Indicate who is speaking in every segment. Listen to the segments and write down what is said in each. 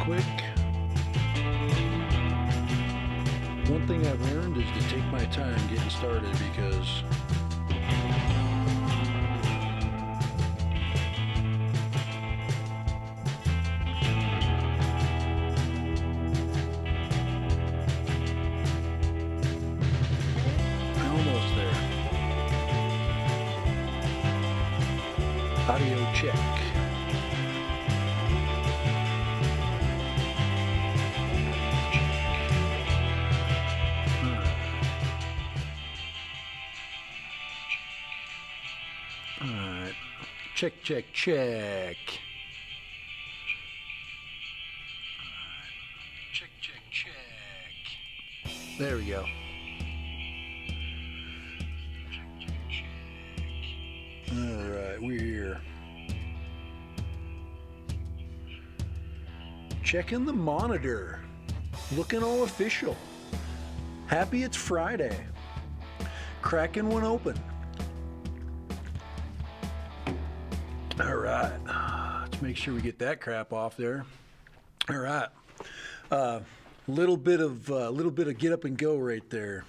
Speaker 1: quick. One thing I've learned is to take my time getting started because I'm almost there. Audio check. Alright. Check, check, check. Check, check, check. There we go. Check, check, check. Alright, we're here. Checking the monitor. Looking all official. Happy it's Friday. Cracking one open. All right, let's make sure we get that crap off there. All right, little bit of get up and go right there.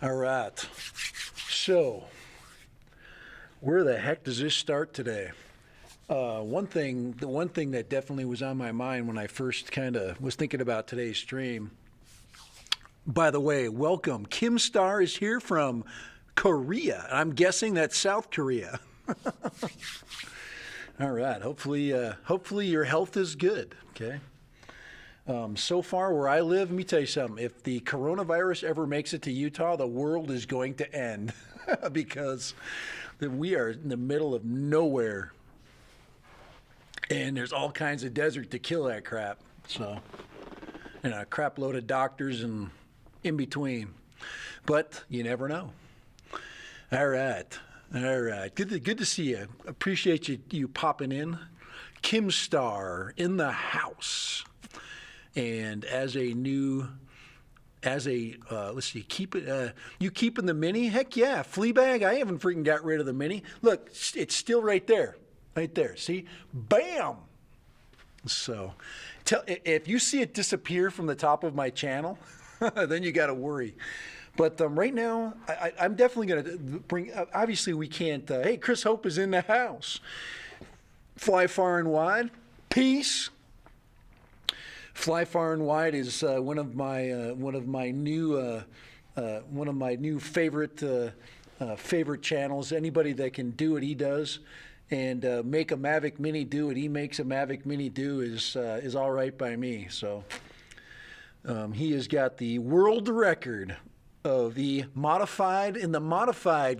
Speaker 1: All right, so where the heck does this start today? The one thing that definitely was on my mind when I first kind of was thinking about today's stream. By the way, welcome. Kim Star is here from Korea. I'm guessing that's South Korea. All right. Hopefully your health is good. Okay. So far where I live, let me tell you something. If the coronavirus ever makes it to Utah, the world is going to end because we are in the middle of nowhere, and there's all kinds of desert to kill that crap. So, and a crap load of doctors and in between, but you never know. All right. All right, good to see you. Appreciate you popping in. Kim Star in the house, and let's see, you keeping the mini? Heck yeah, Fleabag. I haven't freaking got rid of the mini. Look, it's still right there. See, bam. So, if you see it disappear from the top of my channel, then you got to worry. But right now, I'm definitely going to bring, obviously we can't, hey, Chris Hope is in the house. Fly Far and Wide, peace. Fly Far and Wide is one of my new favorite channels. Anybody that can do what he does and make a Mavic Mini do what he makes a Mavic Mini do is all right by me. So he has got the world record of the modified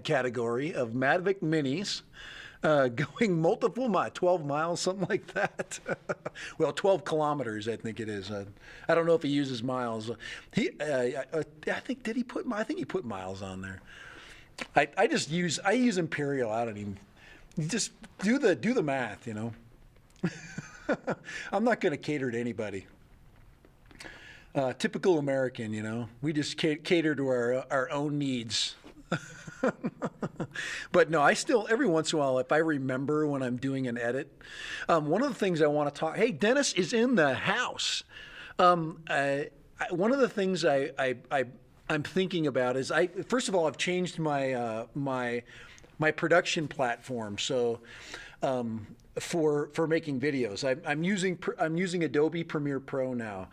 Speaker 1: category of Mavic Minis, going multiple miles, 12 miles, something like that. Well, 12 kilometers, I think it is. I don't know if he uses miles. I think he put miles on there. I use Imperial. I don't even. You just do the math, you know. I'm not going to cater to anybody. Typical American, you know. We just cater to our own needs. But no, I still, every once in a while, if I remember when I'm doing an edit, one of the things I want to talk, hey, Dennis is in the house. One of the things I'm thinking about is, first of all, I've changed my production platform. So for making videos, I'm using Adobe Premiere Pro now.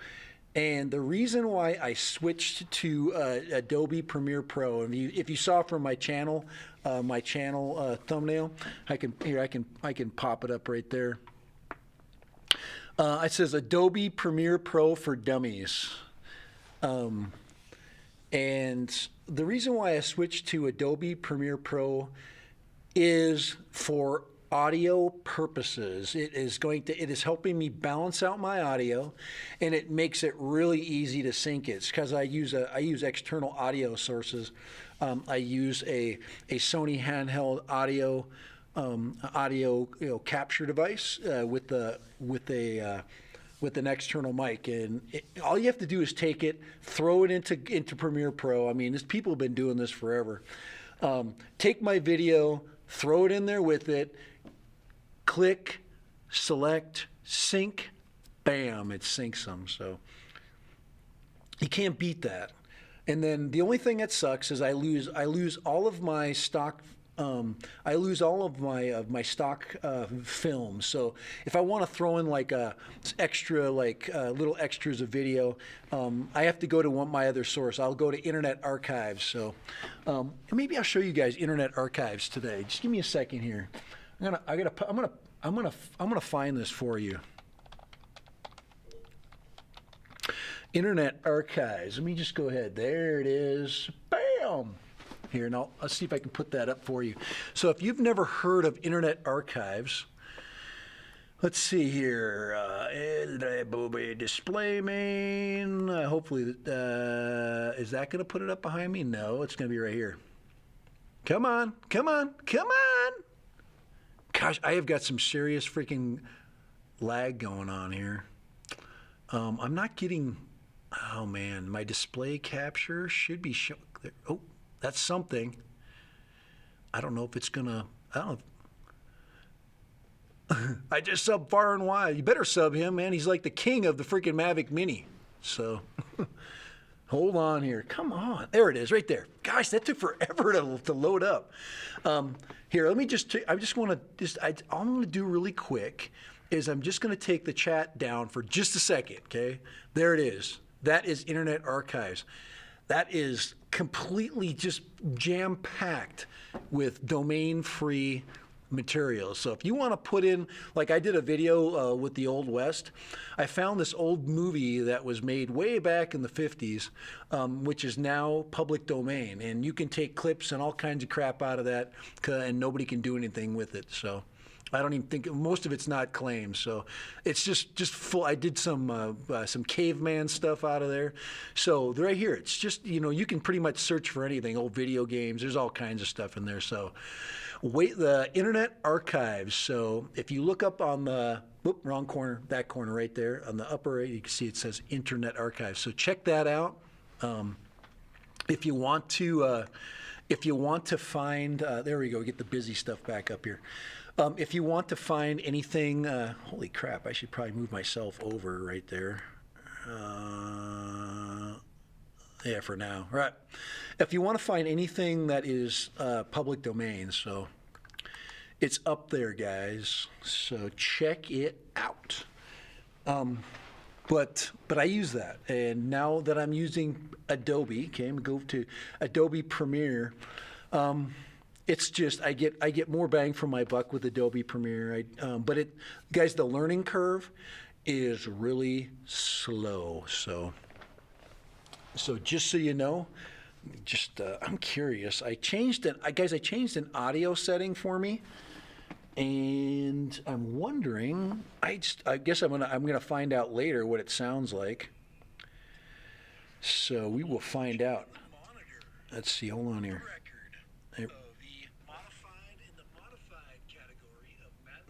Speaker 1: And the reason why I switched to Adobe Premiere Pro, and if you saw from my channel thumbnail, I can pop it up right there. It says Adobe Premiere Pro for Dummies, and the reason why I switched to Adobe Premiere Pro is for audio purposes. It is helping me balance out my audio, and it makes it really easy to sync it because I use external audio sources. I use a Sony handheld audio capture device with an external mic, and all you have to do is take it, throw it into Premiere Pro. I mean, people have been doing this forever. Take my video, throw it in there with it, click, select, sync, bam, it sinks them. So you can't beat that. And then the only thing that sucks is I lose all of my stock. I lose all of my stock film. So if I want to throw in like a extra, little extras of video, I have to go to my other source. I'll go to Internet Archives. So and maybe I'll show you guys Internet Archives today. Just give me a second here. I'm gonna find this for you. Internet Archives. Let me just go ahead. There it is. Bam! Here, and I'll see if I can put that up for you. So if you've never heard of Internet Archives, let's see here. Display main. Hopefully, is that going to put it up behind me? No, it's going to be right here. Come on, come on, come on. Gosh, I have got some serious freaking lag going on here. I'm not getting... Oh, man, my display capture should be shown. Oh, that's something. I don't know if it's going to... I don't know. I just sub far and wide. You better sub him, man. He's like the king of the freaking Mavic Mini. So, hold on here. Come on. There it is, right there. Gosh, that took forever to load up. Here, let me just... I'm going to do really quick is I'm just going to take the chat down for just a second, okay? There it is. That is Internet Archives. That is completely just jam-packed with domain-free materials. So if you want to put in, like I did a video with the Old West, I found this old movie that was made way back in the 50s, which is now public domain. And you can take clips and all kinds of crap out of that, and nobody can do anything with it. So I don't even think most of it's not claimed, so it's just full. I did some caveman stuff out of there, so right here. It's just you can pretty much search for anything, old video games. There's all kinds of stuff in there. So, the Internet Archives. So if you look up on the wrong corner, that corner right there on the upper right, you can see it says Internet Archives. So check that out. If you want to find, there we go. Get the busy stuff back up here. If you want to find anything, holy crap, I should probably move myself over right there. Yeah, for now. All right. If you want to find anything that is public domain, so it's up there, guys. So check it out. But I use that, and now that I'm using Adobe, okay, I'm gonna go to Adobe Premiere. It's just I get more bang for my buck with Adobe Premiere. But guys, the learning curve is really slow. So just so you know, I'm curious. I changed an audio setting for me, and I'm wondering. I guess I'm gonna find out later what it sounds like. So we will find out. Let's see. Hold on here.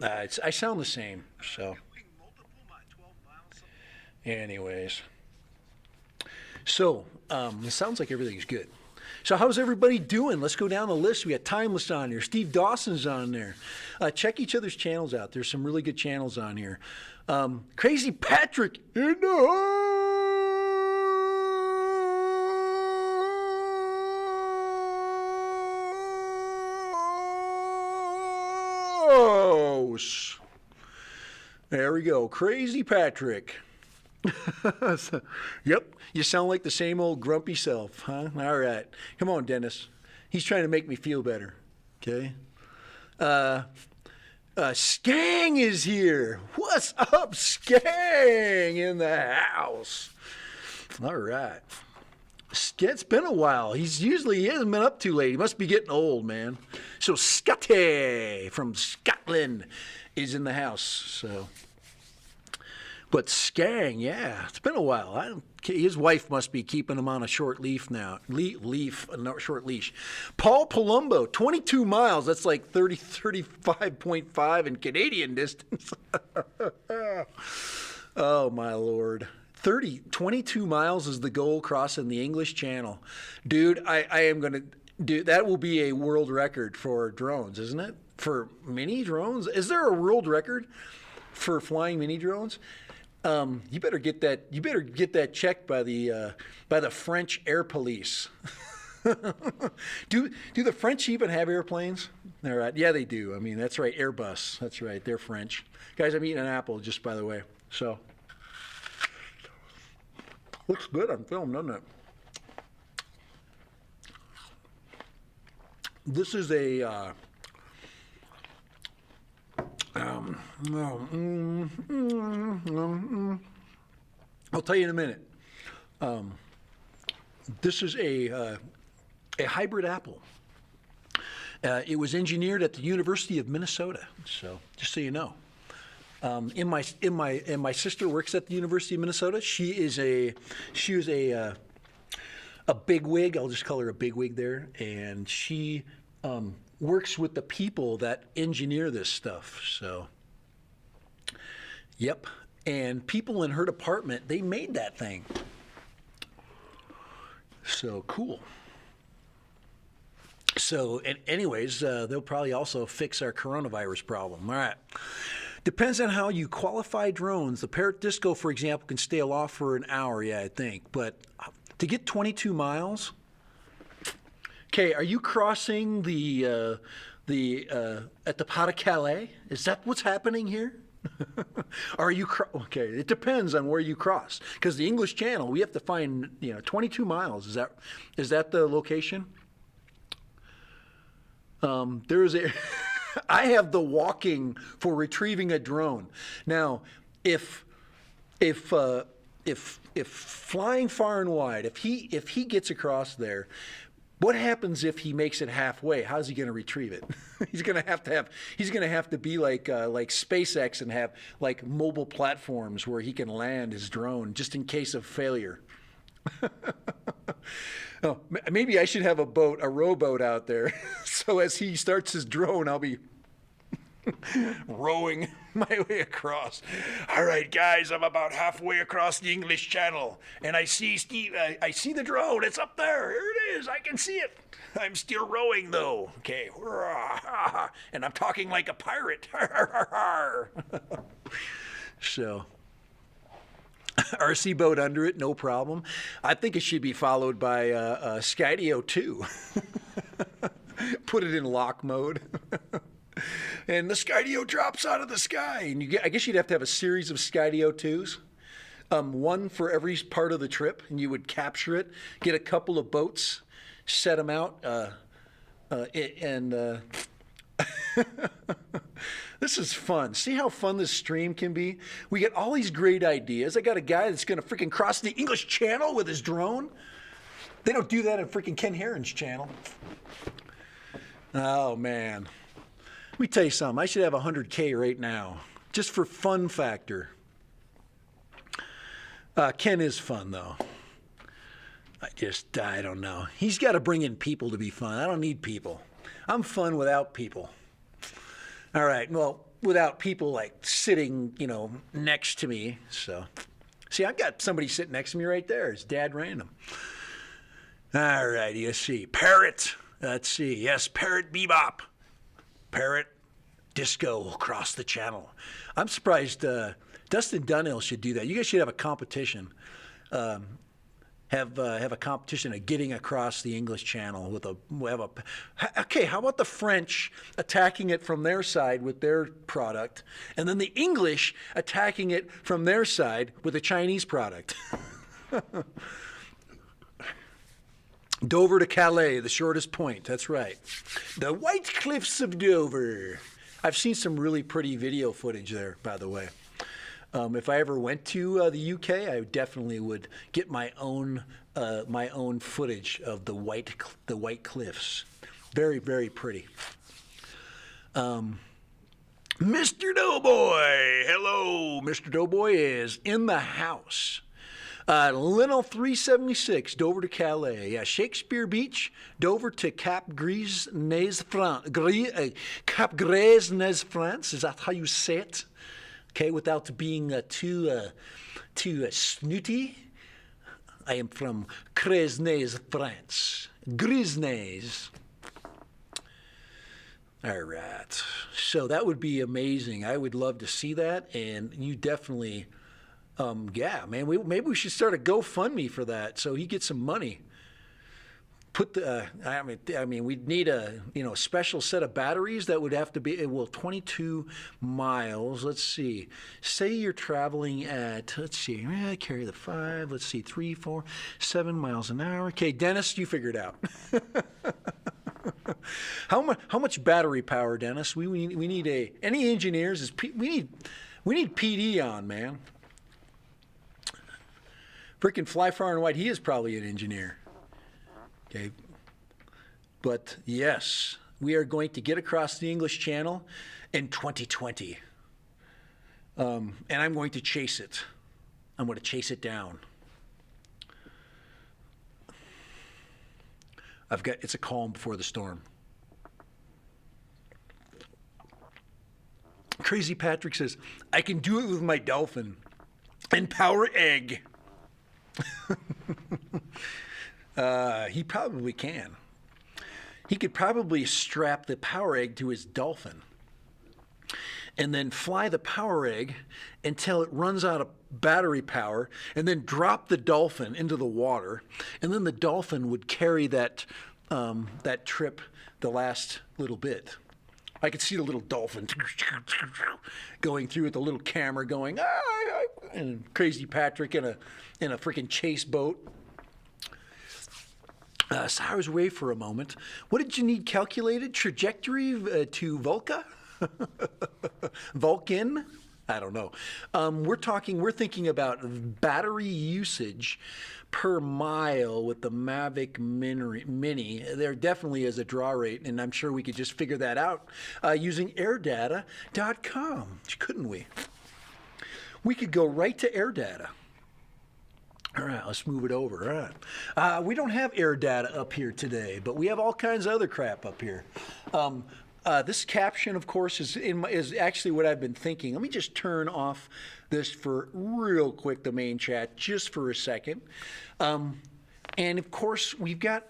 Speaker 1: I sound the same, so. Anyways. So, it sounds like everything's good. So how's everybody doing? Let's go down the list. We got Timeless on here. Steve Dawson's on there. Check each other's channels out. There's some really good channels on here. Crazy Patrick in the house. There we go. Crazy Patrick. Yep, you sound like the same old grumpy self, huh? All right. Come on, Dennis. He's trying to make me feel better, okay? Skang is here. What's up, Skang in the house? All right. It's been a while. He hasn't been up too late. He must be getting old, man. So Scotty from Scotland is in the house, so... But Skang, yeah, it's been a while. His wife must be keeping him on a short leaf now. Short leash. Paul Palumbo, 22 miles. That's like 35.5 in Canadian distance. Oh, my Lord. 22 miles is the goal crossing the English Channel. Dude, I am going to do that. Will be a world record for drones, isn't it? For mini drones? Is there a world record for flying mini drones? You better get that. You better get that checked by the French air police. Do the French even have airplanes? All right. Yeah, they do. I mean, that's right. Airbus. That's right. They're French. Guys, I'm eating an apple, just by the way. So looks good on film, doesn't it? This is a I'll tell you in a minute. This is a hybrid apple. It was engineered at the University of Minnesota. So just so you know, and my sister works at the University of Minnesota. She was a bigwig. I'll just call her a bigwig there, and she works with the people that engineer this stuff. So, yep. And people in her department, they made that thing. So cool. So, anyways, they'll probably also fix our coronavirus problem. All right. Depends on how you qualify drones. The Parrot Disco, for example, can stay aloft for an hour, yeah, I think. But to get 22 miles, okay, are you crossing at the Pas de Calais? Is that what's happening here? Are you okay? It depends on where you cross, because the English Channel, we have to find 22 miles. Is that the location? There's a. I have the walking for retrieving a drone. Now, if flying far and wide, if he gets across there, what happens if he makes it halfway? How's he going to retrieve it? He's going to have to be like SpaceX and have like mobile platforms where he can land his drone just in case of failure. Oh, maybe I should have a rowboat out there. So as he starts his drone, I'll be rowing my way across. All right, guys, I'm about halfway across the English Channel, and I see I see the drone. It's up there. Here it is. I can see it. I'm still rowing, though. Okay. And I'm talking like a pirate. So, RC boat under it, no problem. I think it should be followed by Skydio 2. Put it in lock mode. And the Skydio drops out of the sky. And I guess you'd have to have a series of Skydio 2s. One for every part of the trip, and you would capture it, get a couple of boats, set them out, and this is fun. See how fun this stream can be? We get all these great ideas. I got a guy that's going to freaking cross the English Channel with his drone. They don't do that in freaking Ken Heron's channel. Oh, man. Let me tell you something. I should have 100K right now, just for fun factor. Ken is fun, though. I don't know. He's got to bring in people to be fun. I don't need people. I'm fun without people. All right, well, without people like sitting, next to me. So, see, I've got somebody sitting next to me right there. It's Dad Random. All right, you see. Parrot. Let's see. Yes, Parrot Bebop. Parrot Disco across the channel. I'm surprised Dustin Dunhill should do that. You guys should have a competition. Have a competition of getting across the English Channel okay, how about the French attacking it from their side with their product, and then the English attacking it from their side with a Chinese product? Dover to Calais, the shortest point. That's right. The White Cliffs of Dover. I've seen some really pretty video footage there, by the way. If I ever went to the UK, I definitely would get my own footage of the White Cliffs. Very, very pretty. Mr. Doughboy, hello. Mr. Doughboy is in the house. Linnell 376, Dover to Calais. Yeah, Shakespeare Beach, Dover to Cap Gris Nez, France. Cap Gris Nez, France. Is that how you say it? Okay, without being too snooty. I am from Cresnes, France. Grisnes. All right. So that would be amazing. I would love to see that, and you definitely Yeah, man, maybe we should start a GoFundMe for that so he gets some money. Put the, I mean, we'd need a, special set of batteries that would have to be, 22 miles. Let's see. Say you're traveling at, let's see, carry the 5, let's see, 3, 4, 7 miles an hour. Okay, Dennis, you figure it out. How much battery power, Dennis? We need any engineers, we need PD on, man. Frickin' Fly Far and Wide, he is probably an engineer. Okay. But yes, we are going to get across the English Channel in 2020. And I'm going to chase it. I'm going to chase it down. It's a calm before the storm. Crazy Patrick says, I can do it with my dolphin and power egg. He probably can. He could probably strap the power egg to his dolphin and then fly the power egg until it runs out of battery power and then drop the dolphin into the water. And then the dolphin would carry that trip the last little bit. I could see the little dolphin going through with the little camera going, and Crazy Patrick in a freaking chase boat. So I was away for a moment. What did you need calculated? Trajectory to Volca? Vulcan? I don't know. We're thinking about battery usage per mile with the Mavic Mini. There definitely is a draw rate, and I'm sure we could just figure that out using airdata.com, couldn't we? We could go right to AirData. All right, let's move it over. All right. We don't have air data up here today, but we have all kinds of other crap up here. This caption, of course, is actually what I've been thinking. Let me just turn off this for real quick, the main chat, just for a second. And, of course, we've got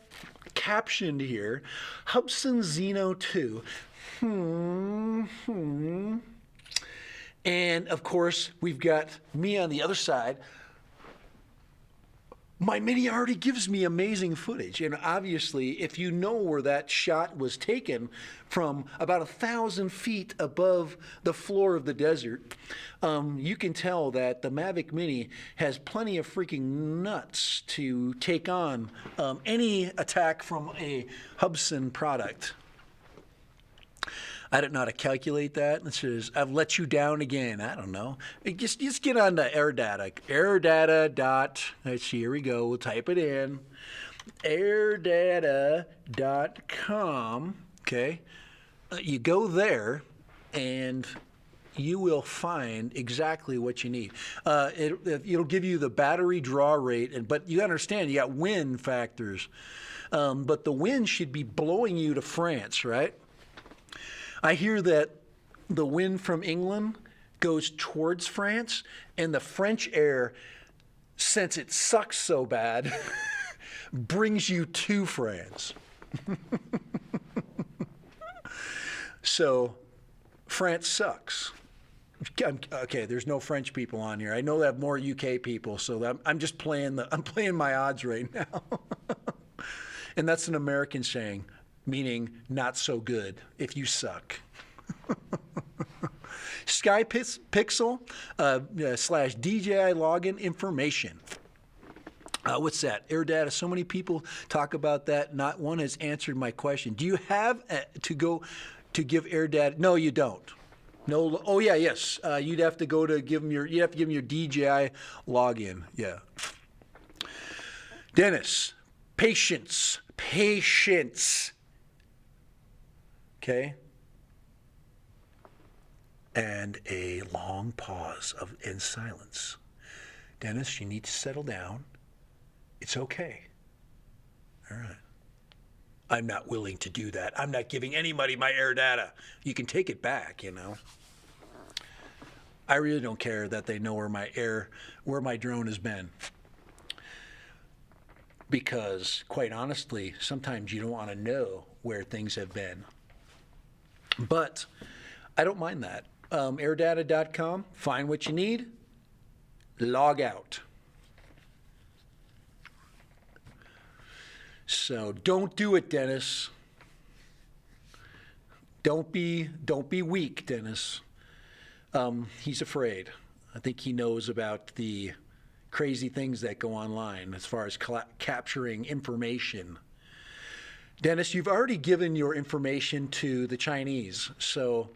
Speaker 1: captioned here, Hubsan Zeno 2. And, of course, we've got me on the other side. My Mini already gives me amazing footage, and obviously, if you know where that shot was taken from about 1,000 feet above the floor of the desert, you can tell that the Mavic Mini has plenty of freaking nuts to take on any attack from a Hubsan product. I don't know how to calculate that. It says, I've let you down again. I don't know. Just get on to AirData. AirData. Let's see, here we go. We'll type it in. AirData.com. Okay. You go there, and you will find exactly what you need. It'll give you the battery draw rate, but you understand you got wind factors. But the wind should be blowing you to France, right? I hear that the wind from England goes towards France, and the French air, since it sucks so bad, brings you to France. So, France sucks. Okay, there's no French people on here. I know they have more UK people, so I'm just playing my odds right now. And that's an American saying, meaning not so good if you suck. SkyPixel / DJI login information. What's that? AirData. So many people talk about that. Not one has answered my question. Do you have to go to give AirData? No, you don't. No. Oh yeah, yes. You'd have to go to give them your. You have to give them your DJI login. Yeah. Dennis, patience. Okay. And a long pause in silence. Dennis, you need to settle down. It's okay. All right. I'm not willing to do that. I'm not giving anybody my air data. You can take it back, you know. I really don't care that they know where my drone has been. Because, quite honestly, sometimes you don't want to know where things have been. But I don't mind that. Airdata.com, find what you need, log out. So don't do it, Dennis. Don't be weak, Dennis. He's afraid. I think he knows about the crazy things that go online as far as capturing information. Dennis, you've already given your information to the Chinese. So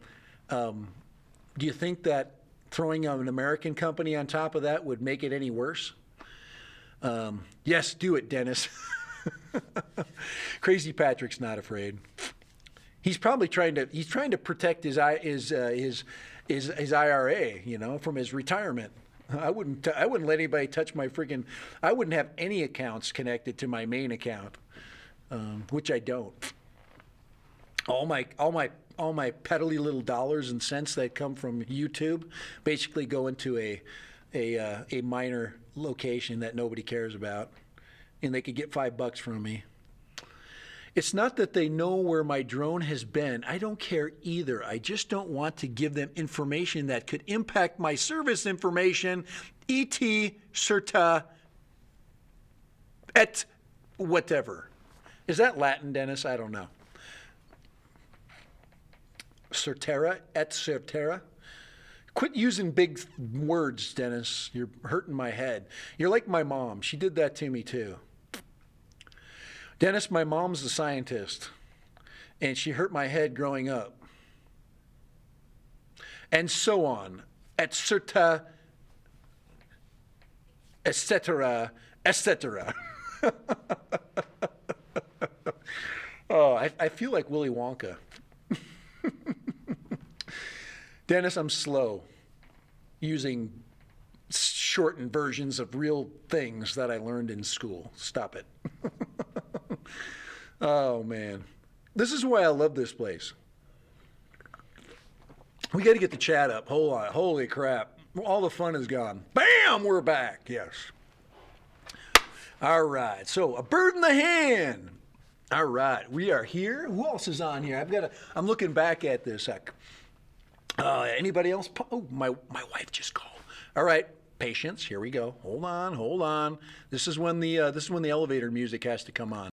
Speaker 1: do you think that throwing an American company on top of that would make it any worse? Yes, do it, Dennis. Crazy Patrick's not afraid. He's probably trying to protect his IRA, you know, from his retirement. I wouldn't let anybody touch my freaking. I wouldn't have any accounts connected to my main account, which I don't. All my peddly little dollars and cents that come from YouTube basically go into a minor location that nobody cares about, and they could get $5 from me. It's not that they know where my drone has been. I don't care either. I just don't want to give them information that could impact my service information, et certa, et whatever. Is that Latin, Dennis? I don't know. Certera, et certera? Quit using big words, Dennis. You're hurting my head. You're like my mom. She did that to me too. Dennis, my mom's a scientist, and she hurt my head growing up. And so on, et cetera, et cetera, et cetera. Oh, I feel like Willy Wonka. Dennis, I'm slow using shortened versions of real things that I learned in school. Stop it. Oh, man. This is why I love this place. We got to get the chat up. Hold on. Holy crap. All the fun is gone. Bam! We're back. Yes. All right. So, a bird in the hand. All right. We are here. Who else is on here? I'm looking back at this. Anybody else? Oh, my wife just called. All right. Patience. Here we go. Hold on. This is when the elevator music has to come on.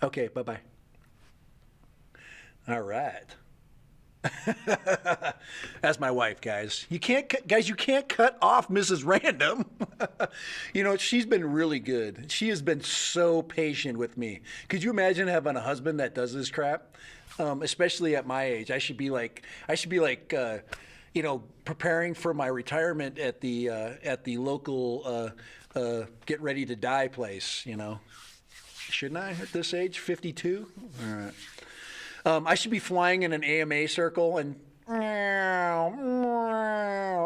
Speaker 1: Okay, bye-bye. All right. That's my wife, guys. You can't cut off Mrs. Random. You know, she's been really good. She has been so patient with me. Could you imagine having a husband that does this crap? Especially at my age, I should be like, you know, preparing for my retirement at the local get ready to die place. You know, shouldn't I at this age, 52? All right. I should be flying in an AMA circle and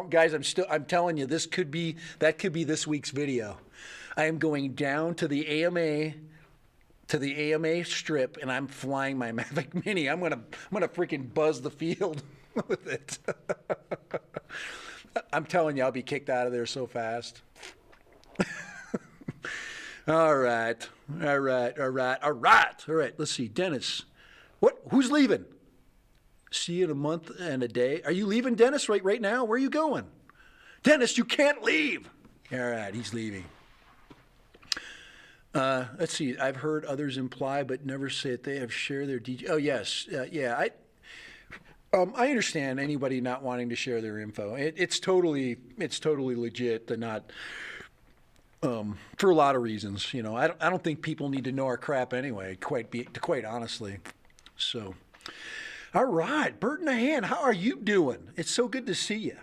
Speaker 1: guys, I'm telling you, that could be this week's video. I am going down to the AMA strip and I'm flying my Mavic Mini. I'm gonna freaking buzz the field with it. I'm telling you, I'll be kicked out of there so fast. All right. Let's see, Dennis. What? Who's leaving? See you in a month and a day. Are you leaving, Dennis, right now? Where are you going? Dennis, you can't leave. All right, he's leaving. Let's see. I've heard others imply, but never say that they have shared their DJ. Oh, yes. Yeah. I understand anybody not wanting to share their info. It's totally legit to not, for a lot of reasons. You know, I don't think people need to know our crap anyway, quite honestly. So, all right, bird in the hand, how are you doing? It's so good to see you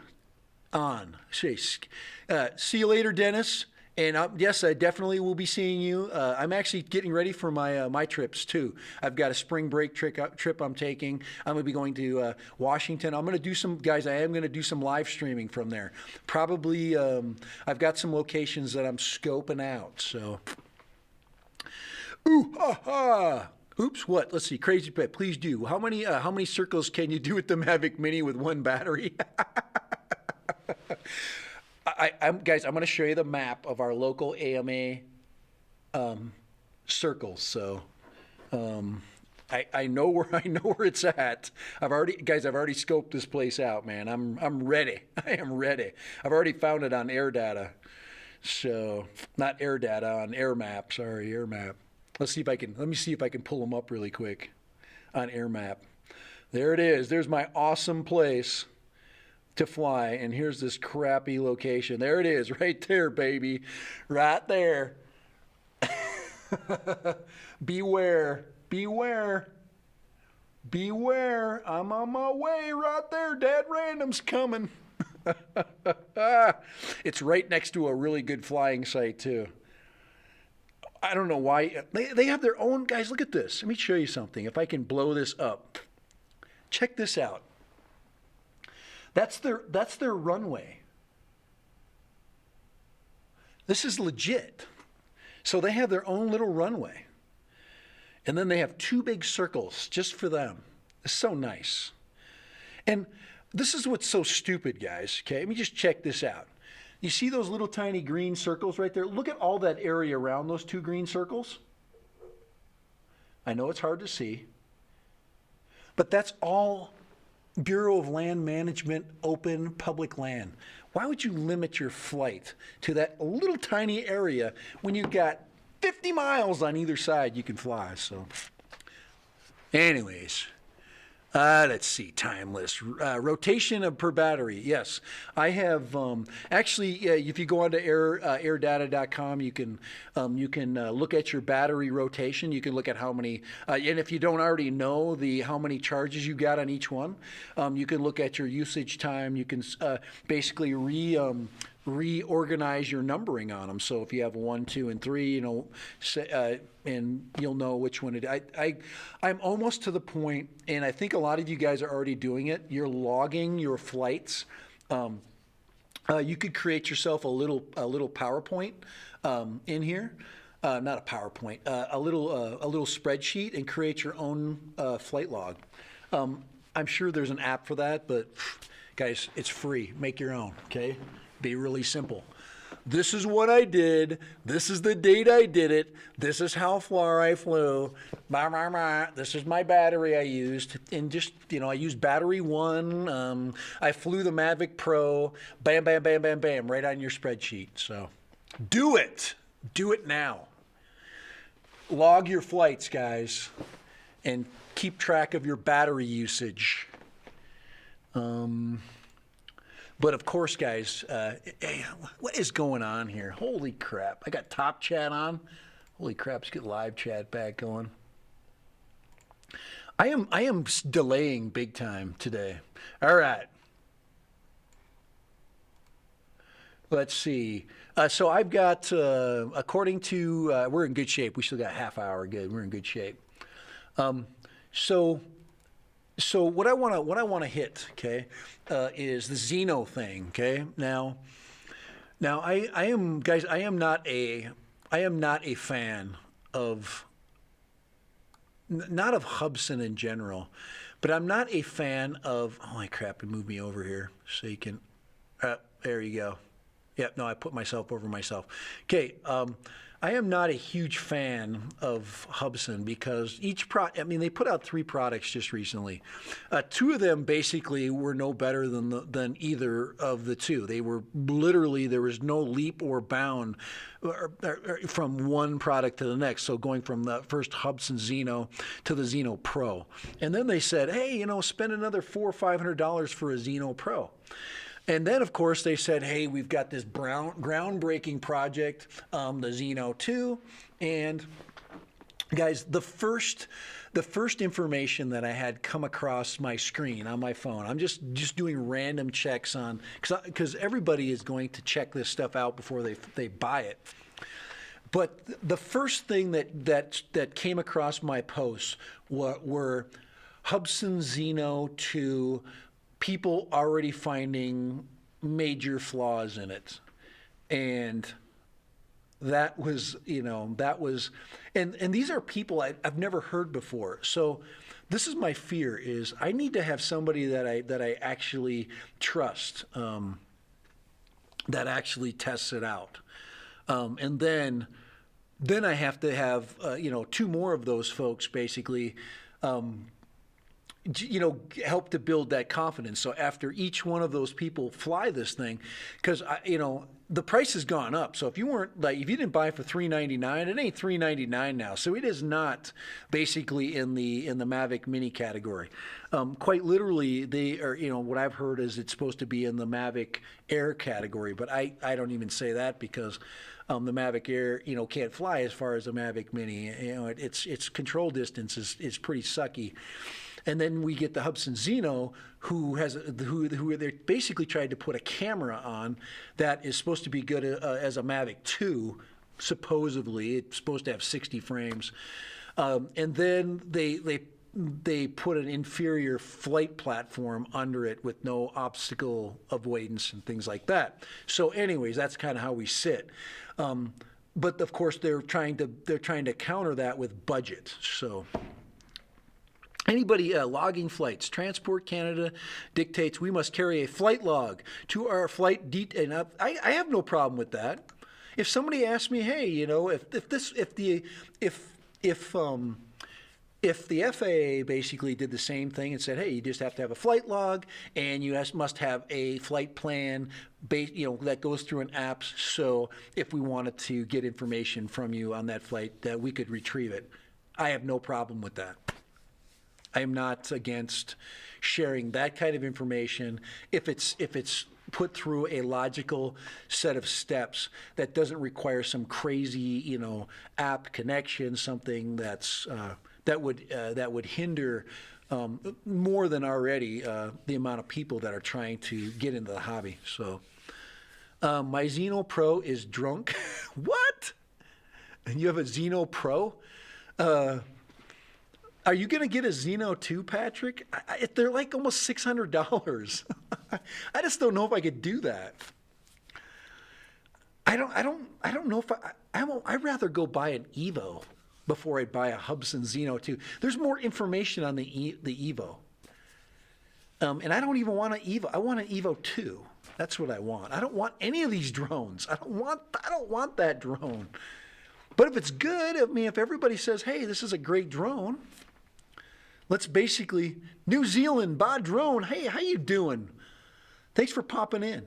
Speaker 1: on. See you later, Dennis. And yes, I definitely will be seeing you. I'm actually getting ready for my trips too. I've got a spring break trip I'm taking. I'm going to be going to Washington. I'm going to do some, guys, I am going to do some live streaming from there. Probably, I've got some locations that I'm scoping out. So, ooh, ha, ha. Oops, what? Let's see. Crazy Pet, please do. How many circles can you do with the Mavic Mini with one battery? Guys, I'm going to show you the map of our local AMA circles. So I know where it's at. I've already scoped this place out, man. I'm ready. I am ready. I've already found it on Air Data. So not Air Data, on Air Map. Sorry, Air Map. Let me see if I can pull them up really quick on Air Map. There it is. There's my awesome place to fly, and here's this crappy location. There it is, right there, baby. Right there. Beware. I'm on my way right there. Dad Random's coming. It's right next to a really good flying site, too. I don't know why. They have their own, guys, look at this. Let me show you something. If I can blow this up. Check this out. That's their runway. This is legit. So they have their own little runway. And then they have two big circles just for them. It's so nice. And this is what's so stupid, guys. Okay, let me just check this out. You see those little tiny green circles right there? Look at all that area around those two green circles. I know it's hard to see, but that's all Bureau of Land Management open public land. Why would you limit your flight to that little tiny area when you've got 50 miles on either side you can fly? So anyways, let's see, timeless. Rotation per battery. Yes, I have, actually, if you go onto airdata.com, you can look at your battery rotation. You can look at how many, and if you don't already know how many charges you got on each one, you can look at your usage time. You can basically reorganize your numbering on them. So if you have 1, 2, and 3, and you'll know which one I'm almost to the point, and I think a lot of you guys are already doing it. You're logging your flights. You could create yourself a little PowerPoint in here. Not a PowerPoint, a little spreadsheet, and create your own flight log. I'm sure there's an app for that, but guys, it's free. Make your own, okay? Be really simple. This is what I did. This is the date I did it. This is how far I flew. This is my battery I used. And just, I used battery 1. I flew the Mavic Pro. Bam, bam, bam, bam, bam, right on your spreadsheet. So do it. Do it now. Log your flights, guys, and keep track of your battery usage. But of course, guys, hey, what is going on here? Holy crap. I got top chat on. Holy crap, let's get live chat back going. I am delaying big time today. All right. Let's see. So I've got, according to, we're in good shape. We still got half hour. Good. We're in good shape. So what I want to hit, okay, is the ZINO thing, okay. Now I am, guys, I am not a fan of, not of Hubsan in general, but I'm not a fan of. Holy crap! It moved me over here so you can. There you go. Yep. No, I put myself over myself. Okay. I am not a huge fan of Hubsan because I mean, they put out 3 products just recently. 2 of them basically were no better than either of the 2. They were literally, there was no leap or bound from one product to the next. So going from the first Hubsan Zeno to the Zeno Pro. And then they said, hey, spend another $400 or $500 for a Zeno Pro. And then, of course, they said, hey, we've got this groundbreaking project, the Zeno 2. And guys, the first information that I had come across my screen on my phone, I'm just doing random checks on, because everybody is going to check this stuff out before they buy it. But the first thing that came across my posts were Hubsan Zeno 2, people already finding major flaws in it. And that was, and these are people I've never heard before. So this is my fear, is I need to have somebody that I actually trust, that actually tests it out. And then I have to have, 2 more of those folks basically, help to build that confidence. So after each one of those people fly this thing, because the price has gone up. So if you didn't buy it for $399, it ain't $399 now. So it is not basically in the Mavic Mini category. Quite literally, they are. What I've heard is it's supposed to be in the Mavic Air category, but I don't even say that because the Mavic Air can't fly as far as the Mavic Mini. Its control distance is pretty sucky. And then we get the Hubsan Zeno, who they basically tried to put a camera on that is supposed to be good as a Mavic 2, supposedly. It's supposed to have 60 frames. And then they put an inferior flight platform under it with no obstacle avoidance and things like that. So anyways, that's kind of how we sit. But of course, they're trying to counter that with budget. So anybody logging flights, Transport Canada dictates we must carry a flight log to our flight and I have no problem with that. If somebody asks me, hey, if the FAA basically did the same thing and said, hey, you just have to have a flight log and you must have a flight plan that goes through an app, so if we wanted to get information from you on that flight, that we could retrieve it. I have no problem with that. I am not against sharing that kind of information if it's put through a logical set of steps that doesn't require some crazy app connection, something that would hinder more than already the amount of people that are trying to get into the hobby. So my Zeno Pro is drunk. What? And you have a Zeno Pro? Are you going to get a Zeno 2, Patrick? They're like almost $600. I just don't know if I could do that. I don't know if I'd rather go buy an Evo before I buy a Hubsan Zeno 2. There's more information on the Evo. And I don't even want an Evo. I want an Evo 2. That's what I want. I don't want any of these drones. I don't want that drone. But if it's good, if everybody says, hey, this is a great drone, let's basically, New Zealand, buy drone. Hey, how you doing? Thanks for popping in.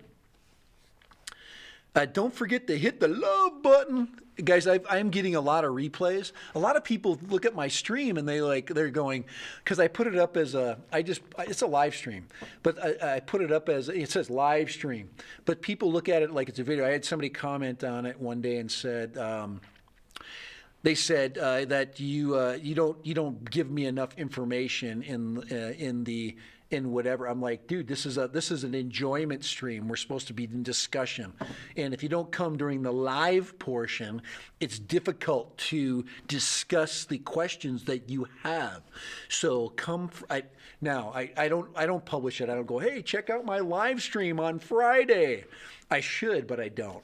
Speaker 1: Don't forget to hit the love button. Guys, I'm getting a lot of replays. A lot of people look at my stream and they're going, because I put it up as it's a live stream, but I put it up as, it says live stream, but people look at it like it's a video. I had somebody comment on it one day and said, they said that you don't give me enough information in whatever. I'm like, dude, this is an enjoyment stream. We're supposed to be in discussion, and if you don't come during the live portion, it's difficult to discuss the questions that you have. So come. I don't publish it. I don't go, hey, check out my live stream on Friday. I should, but I don't.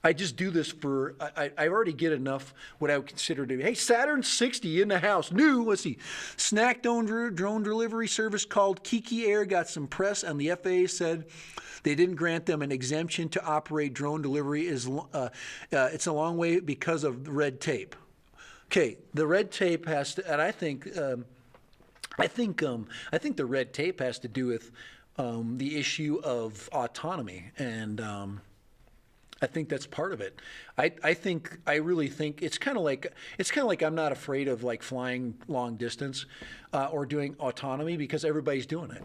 Speaker 1: I just do this for, I already get enough what I would consider to be, hey, Saturn 60 in the house. New, let's see, snack drone delivery service called Kiki Air got some press, and the FAA said they didn't grant them an exemption to operate drone delivery. It's a long way because of red tape. Okay, the red tape has to, and I think the red tape has to do with the issue of autonomy, and I think that's part of it. I really think it's kind of like I'm not afraid of like flying long distance or doing autonomy because everybody's doing it.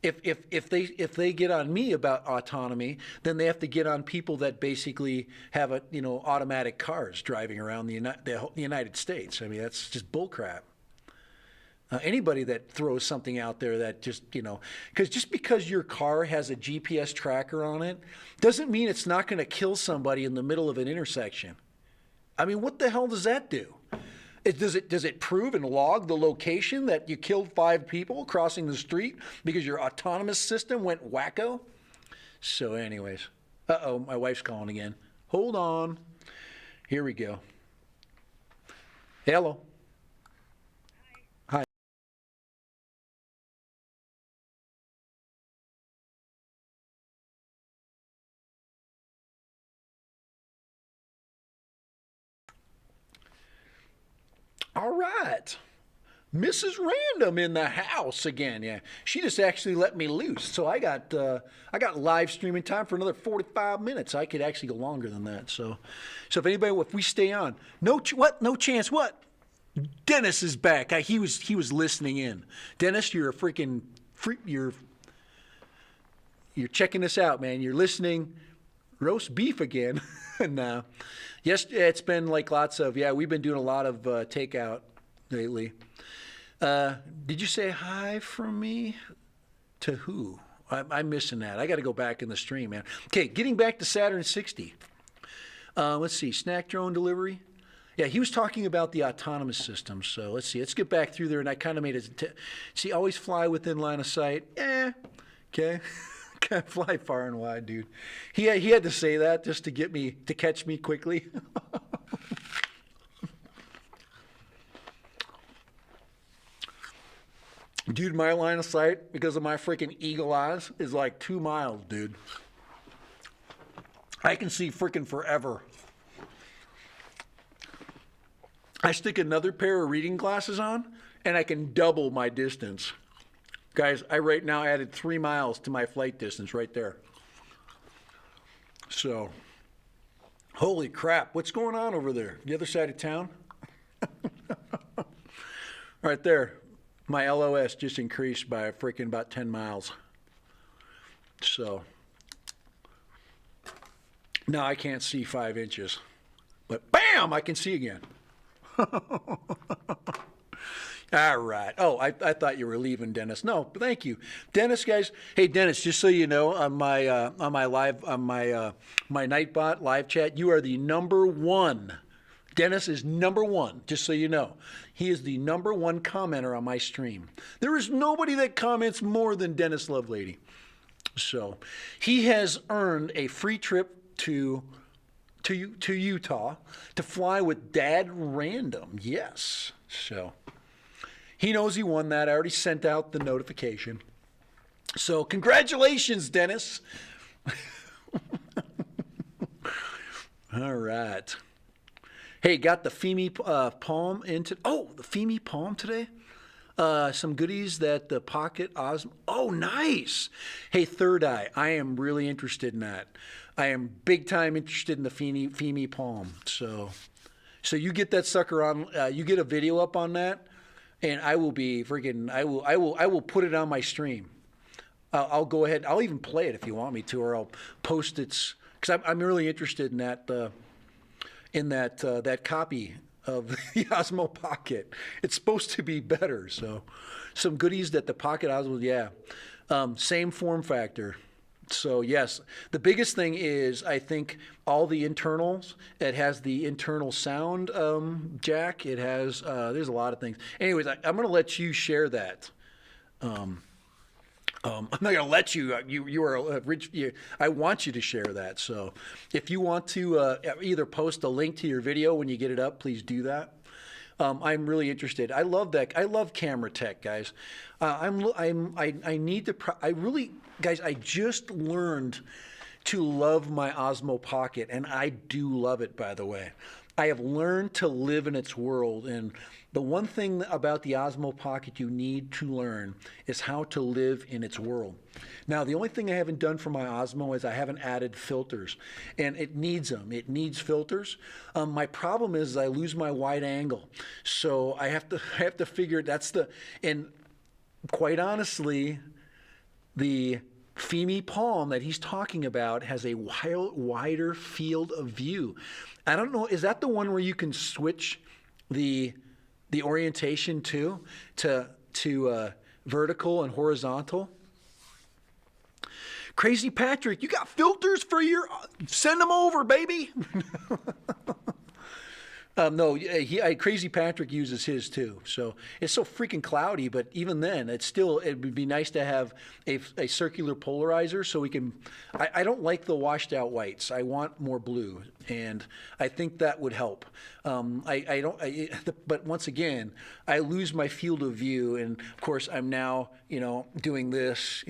Speaker 1: If they get on me about autonomy, then they have to get on people that basically have automatic cars driving around the United States. I mean, that's just bullcrap. Anybody that throws something out there that just because your car has a GPS tracker on it doesn't mean it's not going to kill somebody in the middle of an intersection. I mean, what the hell does that do? Does it prove and log the location that you killed 5 people crossing the street because your autonomous system went wacko? So anyways, my wife's calling again. Hold on. Here we go. Hello. Hi. All right. Mrs. Random in the house again. Yeah, she just actually let me loose. So I got live streaming time for another 45 minutes. I could actually go longer than that. So if we stay on, no chance. What? Dennis is back. He was listening in. Dennis, you're a freaking freak. You're checking this out, man. You're listening. Roast beef again. No. Yes, it's been like lots of, we've been doing a lot of takeout lately. Did you say hi from me? To who? I'm missing that. I got to go back in the stream, man. Okay, getting back to Saturn 60. Let's see, snack drone delivery. Yeah, he was talking about the autonomous system. So let's see, let's get back through there. And I kind of made it. See, always fly within line of sight. Okay. Can't fly far and wide, dude. He had to say that just to catch me quickly. Dude, my line of sight, because of my freaking eagle eyes, is like 2 miles, dude. I can see freaking forever. I stick another pair of reading glasses on, and I can double my distance. Guys, I right now added 3 miles to my flight distance right there. So, holy crap, what's going on over there? The other side of town? Right there. My LOS just increased by freaking about 10 miles. So, now I can't see 5 inches. But bam, I can see again. All right. Oh, I thought you were leaving, Dennis. No, thank you, Dennis, guys. Hey, Dennis, just so you know, on my Nightbot live chat, you are the number 1. Dennis is number 1. Just so you know, he is the number 1 commenter on my stream. There is nobody that comments more than Dennis Lovelady. So, he has earned a free trip to Utah to fly with Dad Random. Yes. So. He knows he won that. I already sent out the notification. So congratulations, Dennis. All right. Hey, got the Femi Palm into. Oh, the Femi Palm today. Some goodies that the Pocket Osmo. Oh, nice. Hey, Third Eye. I am really interested in that. I am big time interested in the Femi Palm. So you get that sucker on. You get a video up on that. And I will be freaking. I will put it on my stream. I'll go ahead. I'll even play it if you want me to, or I'll post it because I'm really interested in that. That copy of the Osmo Pocket. It's supposed to be better. So, some goodies that the Pocket Osmo. Yeah, same form factor. So yes, the biggest thing is I think all the internals. It has the internal sound jack. It has there's a lot of things. Anyways, I'm going to let you share that. I'm not going to let you. You are a rich. I want you to share that. So, if you want to either post a link to your video when you get it up, please do that. I'm really interested. I love that. I love camera tech, guys. I need to. I really, guys. I just learned to love my Osmo Pocket, and I do love it. By the way, I have learned to live in its world, and the one thing about the Osmo Pocket you need to learn is how to live in its world. Now, the only thing I haven't done for my Osmo is I haven't added filters, and it needs them. It needs filters. My problem is I lose my wide angle, so I have to figure and quite honestly, the Femi Palm that he's talking about has a wider field of view. I don't know, is that the one where you can switch the orientation to vertical and horizontal? Crazy Patrick, you got filters for your, send them over, baby. No, Crazy Patrick uses his too. So it's so freaking cloudy, but even then, it would be nice to have a circular polarizer so we can. I don't like the washed out whites. I want more blue, and I think that would help. But once again, I lose my field of view, and of course, I'm now doing this,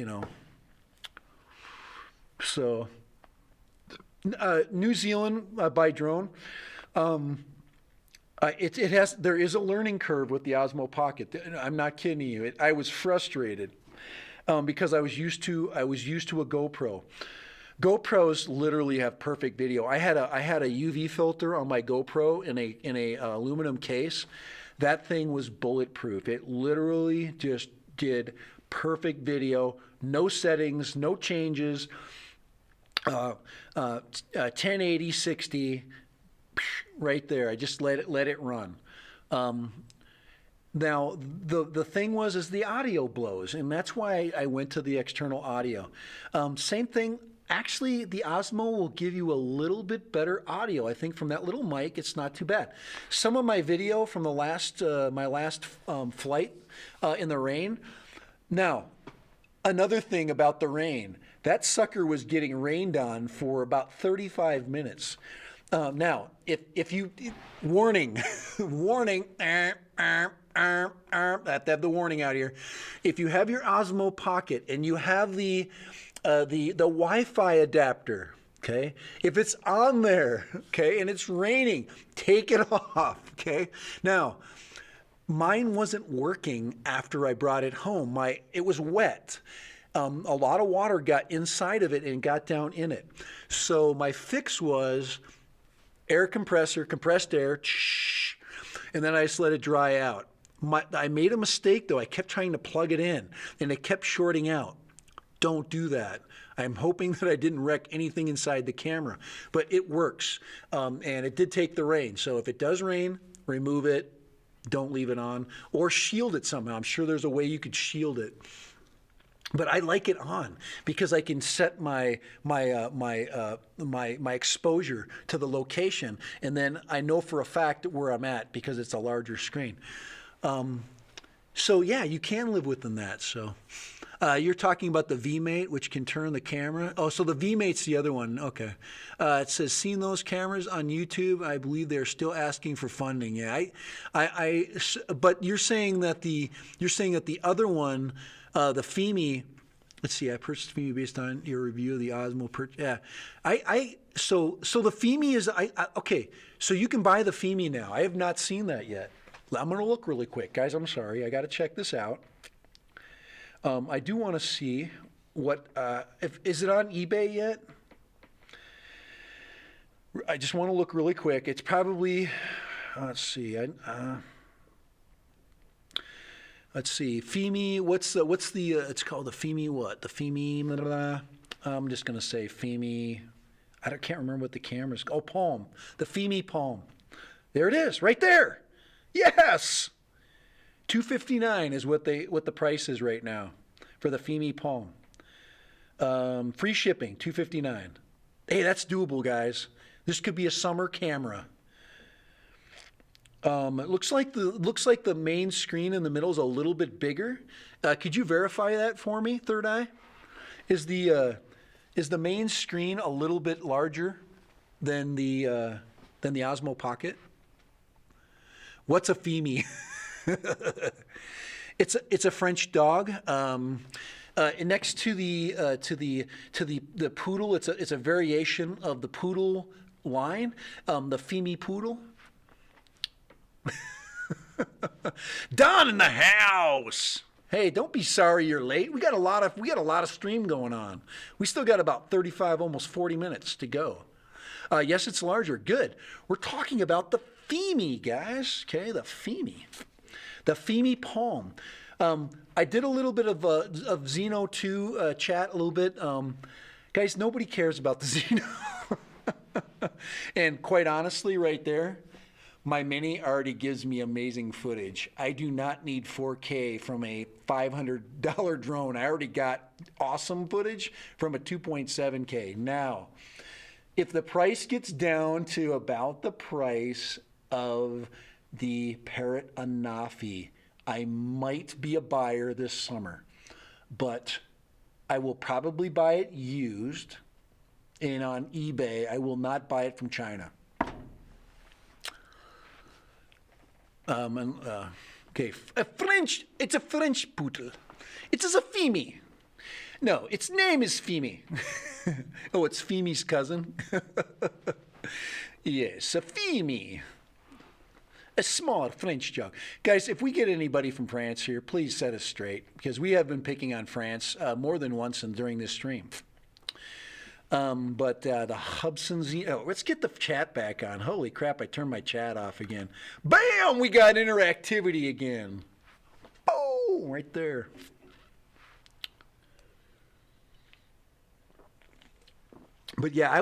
Speaker 1: So, New Zealand by drone. There is a learning curve with the Osmo Pocket. I'm not kidding you. I was frustrated because I was used to a GoPro. GoPros literally have perfect video. I had a UV filter on my GoPro in a aluminum case. That thing was bulletproof. It literally just did perfect video, no settings, no changes. 1080, 60. Right there, I just let it run. Now the thing is the audio blows, and that's why I went to the external audio. Same thing. Actually, the Osmo will give you a little bit better audio. I think from that little mic, it's not too bad. Some of my video from my last flight in the rain. Now, another thing about the rain, that sucker was getting rained on for about 35 minutes. Now, if you, warning, warning, I have to have the warning out here. If you have your Osmo Pocket and you have the Wi-Fi adapter, okay, if it's on there, okay, and it's raining, take it off, okay. Now, mine wasn't working after I brought it home. It was wet. A lot of water got inside of it and got down in it. So my fix was air compressor, compressed air, and then I just let it dry out. I made a mistake though. I kept trying to plug it in and it kept shorting out. Don't do that. I'm hoping that I didn't wreck anything inside the camera, but it works. And it did take the rain. So if it does rain, remove it. Don't leave it on or shield it somehow. I'm sure there's a way you could shield it. But I like it on because I can set my exposure to the location, and then I know for a fact where I'm at because it's a larger screen. So yeah, you can live within that. So you're talking about the VMate, which can turn the camera. Oh, so the VMate's the other one. Okay. It says, seen those cameras on YouTube? I believe they're still asking for funding. Yeah, but you're saying that the other one. The Femi, let's see, I purchased Femi based on your review of the Osmo. Yeah, so the Femi is, okay, so you can buy the Femi now. I have not seen that yet. I'm going to look really quick. Guys, I'm sorry. I got to check this out. I do want to see what, is it on eBay yet? I just want to look really quick. It's probably, let's see, let's see, Femi, what's the it's called the Femi what? The Femi, blah, blah, blah. I'm just going to say Femi, can't remember what the camera's called. Oh, Palm, the Femi Palm. There it is, right there. Yes! $259 is what the price is right now for the Femi Palm. Free shipping, $259. Hey, that's doable, guys. This could be a summer camera. It looks like the main screen in the middle is a little bit bigger. Could you verify that for me, Third Eye? Is the main screen a little bit larger than the Osmo Pocket? What's a Femi? It's a French dog. Next to the poodle, it's a variation of the poodle line, the Femi poodle. Don in the house. Hey, don't be sorry you're late. We got a lot of stream going on. We still got about 35, almost 40 minutes to go. Yes, it's larger. Good. We're talking about the Femi, guys. Okay, the Femi Palm. I did a little bit of ZINO 2 chat a little bit. Guys, nobody cares about the ZINO. And quite honestly, right there, my Mini already gives me amazing footage. I do not need 4K from a $500 drone. I already got awesome footage from a 2.7K. Now, if the price gets down to about the price of the Parrot Anafi, I might be a buyer this summer, but I will probably buy it used and on eBay. I will not buy it from China. Okay, it's a French poodle. It's a Femi. No, its name is Femi. Oh, it's Femi's cousin? Yes, a Femi. A small French dog. Guys, if we get anybody from France here, please set us straight, because we have been picking on France more than once during this stream. But the Hubsan Zeno, let's get the chat back on. Holy crap, I turned my chat off again. Bam, we got interactivity again. Oh, right there. But yeah,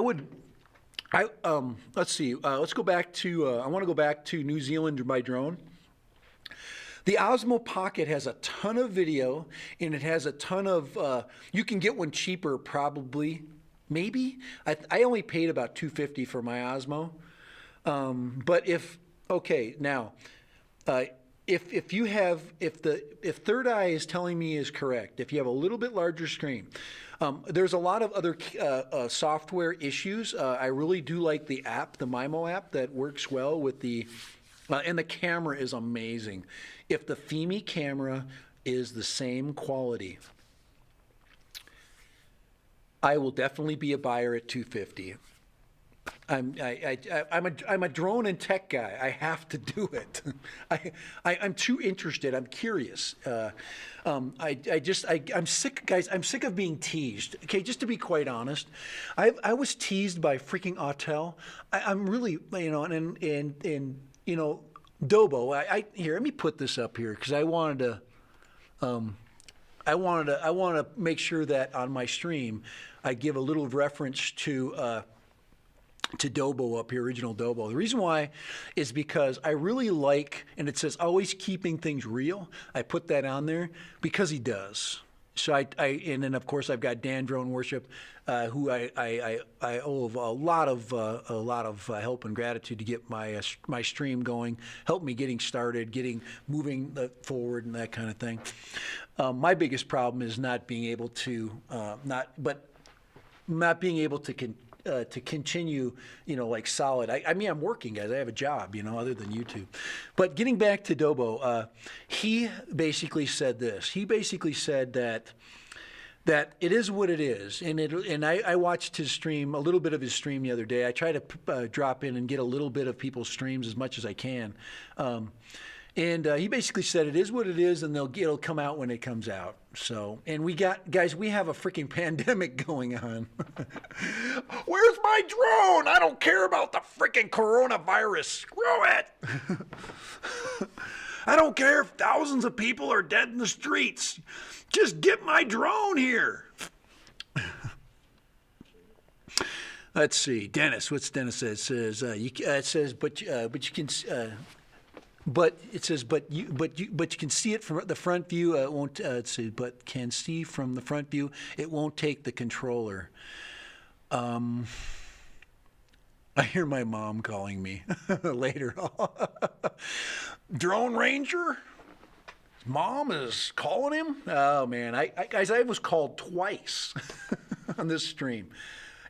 Speaker 1: let's see. Let's go back to, I want to go back to New Zealand by drone. The Osmo Pocket has a ton of video, and it has a ton of, you can get one cheaper probably, maybe. I only paid about $250 for my Osmo. But if Third Eye is telling me is correct, if you have a little bit larger screen, there's a lot of other software issues. I really do like the app, the Mimo app, that works well with the, and the camera is amazing. If the Femi camera is the same quality, I will definitely be a buyer at $250. I'm a drone and tech guy. I have to do it. I'm too interested. I'm curious. I'm sick, guys. I'm sick of being teased. Okay, just to be quite honest, I was teased by freaking Autel. I'm really, and Dobo. Here, let me put this up here because I wanted to make sure that on my stream I give a little reference to Dobo up here, original Dobo. The reason why is because I really like, and it says always keeping things real. I put that on there because he does. So and then of course I've got Dan Drone Worship, who I owe a lot of help and gratitude to get my stream going, help me getting started, moving forward and that kind of thing. My biggest problem is not being able to not being able to continue, like solid. I mean, I'm working, guys. I have a job, other than YouTube. But getting back to Dobo, he basically said this. He basically said that it is what it is. And I watched his stream, a little bit of his stream the other day. I try to drop in and get a little bit of people's streams as much as I can. And he basically said it is what it is, and it'll come out when it comes out. So, and we have a freaking pandemic going on. Where's my drone? I don't care about the freaking coronavirus. Screw it. I don't care if thousands of people are dead in the streets. Just get my drone here. Let's see, Dennis. What's Dennis say? It says it says, but you can. But it says, but you can see it from the front view. It won't. Let's see, but can see from the front view. It won't take the controller. I I hear my mom calling me later. Drone Ranger? Mom is calling him? Oh, man. Guys, I was called twice on this stream.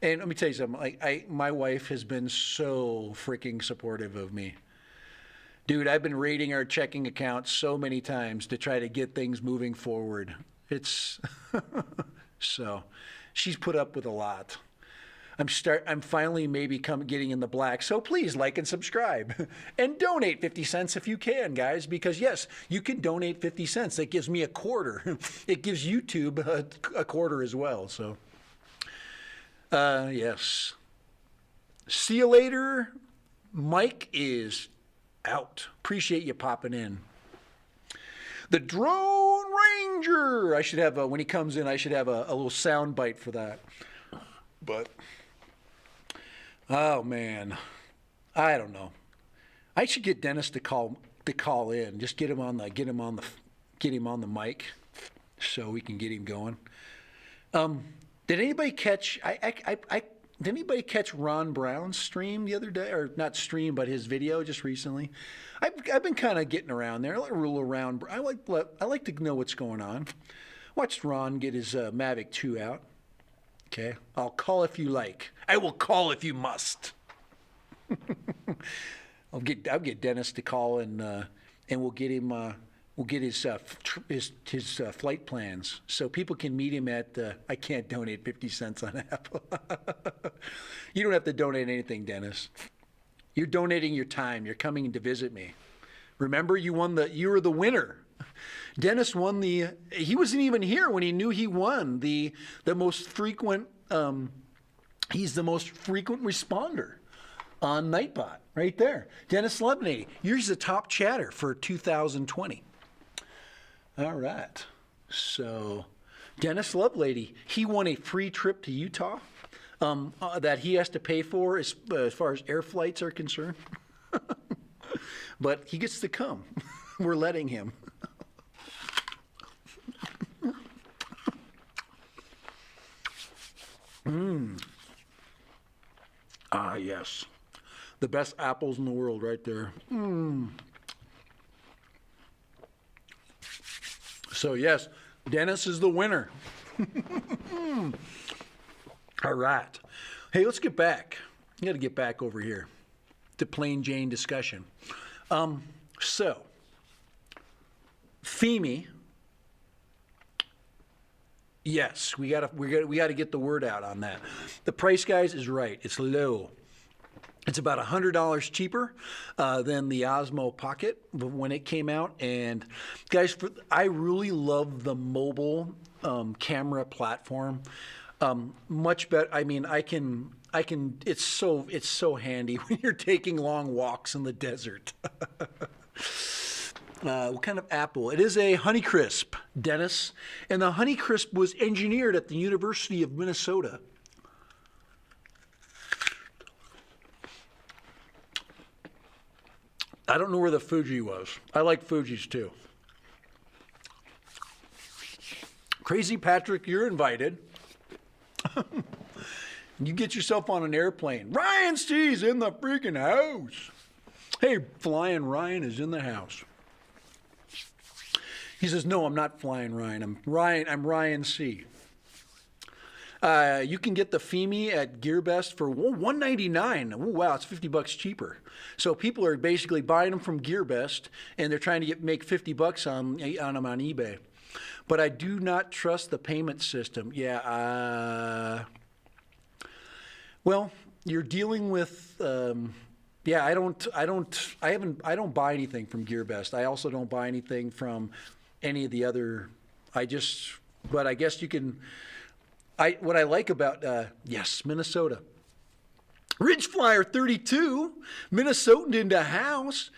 Speaker 1: And let me tell you something. My wife has been so freaking supportive of me. Dude, I've been raiding our checking account so many times to try to get things moving forward. It's so she's put up with a lot. I'm finally maybe getting in the black. So please like and subscribe and donate 50 cents if you can, guys, because yes, you can donate 50 cents. That gives me a quarter. It gives YouTube a quarter as well. So yes. See you later. Mike is out. Appreciate you popping in. The Drone Ranger. I should have when he comes in, I should have a little sound bite for that. But oh man, I don't know. I should get Dennis to call in. Just get him on the mic, so we can get him going. Did anybody catch? Did anybody catch Ron Brown's stream the other day, or not stream, but his video just recently? I've been kind of getting around there. I like to rule around. I like to know what's going on. Watched Ron get his Mavic 2 out. Okay, I'll call if you like. I will call if you must. I'll get Dennis to call and we'll get him. We'll get his flight plans so people can meet him at. I can't donate 50 cents on Apple. You don't have to donate anything, Dennis. You're donating your time. You're coming to visit me. Remember, you were the winner. Dennis won he wasn't even here when he knew he won the most frequent, he's the most frequent responder on Nightbot, right there. Dennis Lebanady, you're the top chatter for 2020. All right. So Dennis Lovelady, he won a free trip to Utah that he has to pay for as far as air flights are concerned. But he gets to come. We're letting him. Ah, yes. The best apples in the world right there. So, yes, Dennis is the winner. All right. Hey, let's get back. You got to get back over here to plain Jane discussion. So, Femi, yes, we got to get the word out on that. The price, guys, is right. It's low. It's about $100 cheaper than the Osmo Pocket when it came out. And guys, I really love the mobile camera platform. Much better. I mean, I can. It's so handy when you're taking long walks in the desert. What kind of apple? It is a Honeycrisp, Dennis, and the Honeycrisp was engineered at the University of Minnesota. I don't know where the Fuji was. I like Fujis too. Crazy Patrick, you're invited. You get yourself on an airplane. Ryan C's in the freaking house. Hey, Flying Ryan is in the house. He says, no, I'm not Flying Ryan. I'm Ryan C. You can get the Femi at GearBest for $199. Oh, wow, it's $50 cheaper. So people are basically buying them from GearBest, and they're trying to make $50 on them on eBay. But I do not trust the payment system. Yeah. Well, you're dealing with. I don't buy anything from GearBest. I also don't buy anything from any of the other. But I guess you can. What I like about, yes, Minnesota. Ridge Flyer 32, Minnesotan in the house.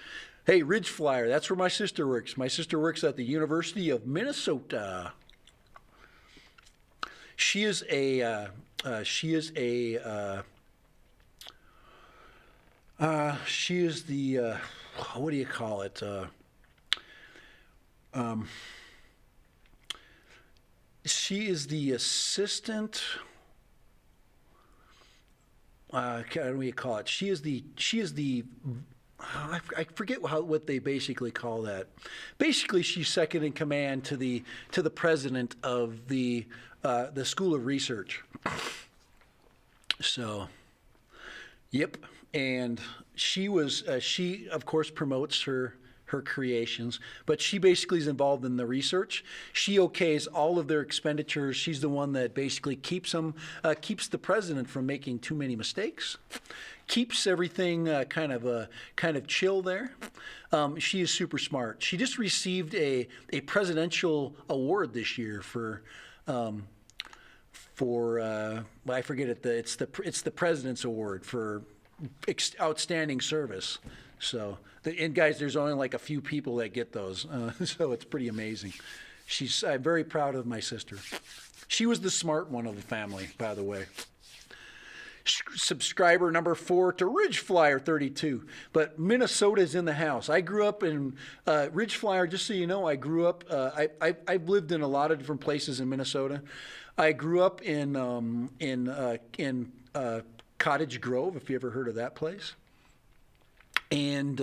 Speaker 1: Hey, Ridge Flyer, that's where my sister works. My sister works at the University of Minnesota. She is the, what do you call it? She is the assistant. What do you call it? She is the I forget what they basically call that. Basically, she's second in command to the president of the School of Research. So, yep, and she of course promotes her creations, but she basically is involved in the research. She okays all of their expenditures. She's the one that basically keeps the president from making too many mistakes, keeps everything kind of chill there. She is super smart. She just received a presidential award this year for I forget it. It's the President's Award for outstanding service. So, and guys, there's only like a few people that get those, so it's pretty amazing. I'm very proud of my sister. She was the smart one of the family, by the way. Subscriber number 4 to Ridge Flyer 32. But Minnesota's in the house. I grew up in Ridge Flyer. Just so you know, I grew up. I've lived in a lot of different places in Minnesota. I grew up in Cottage Grove. If you ever heard of that place. And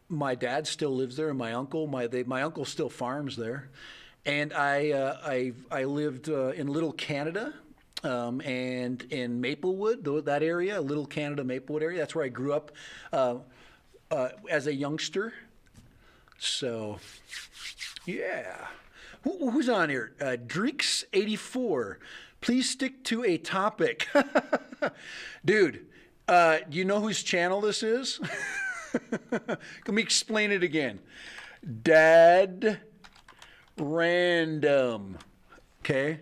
Speaker 1: my dad still lives there, and my uncle. My uncle still farms there. And I lived in Little Canada. And in Maplewood, that area, Little Canada, Maplewood area, that's where I grew up as a youngster. So, yeah. Who's on here? Dreeks84. Please stick to a topic. Dude, do you know whose channel this is? Let me explain it again. Dad Random. Okay?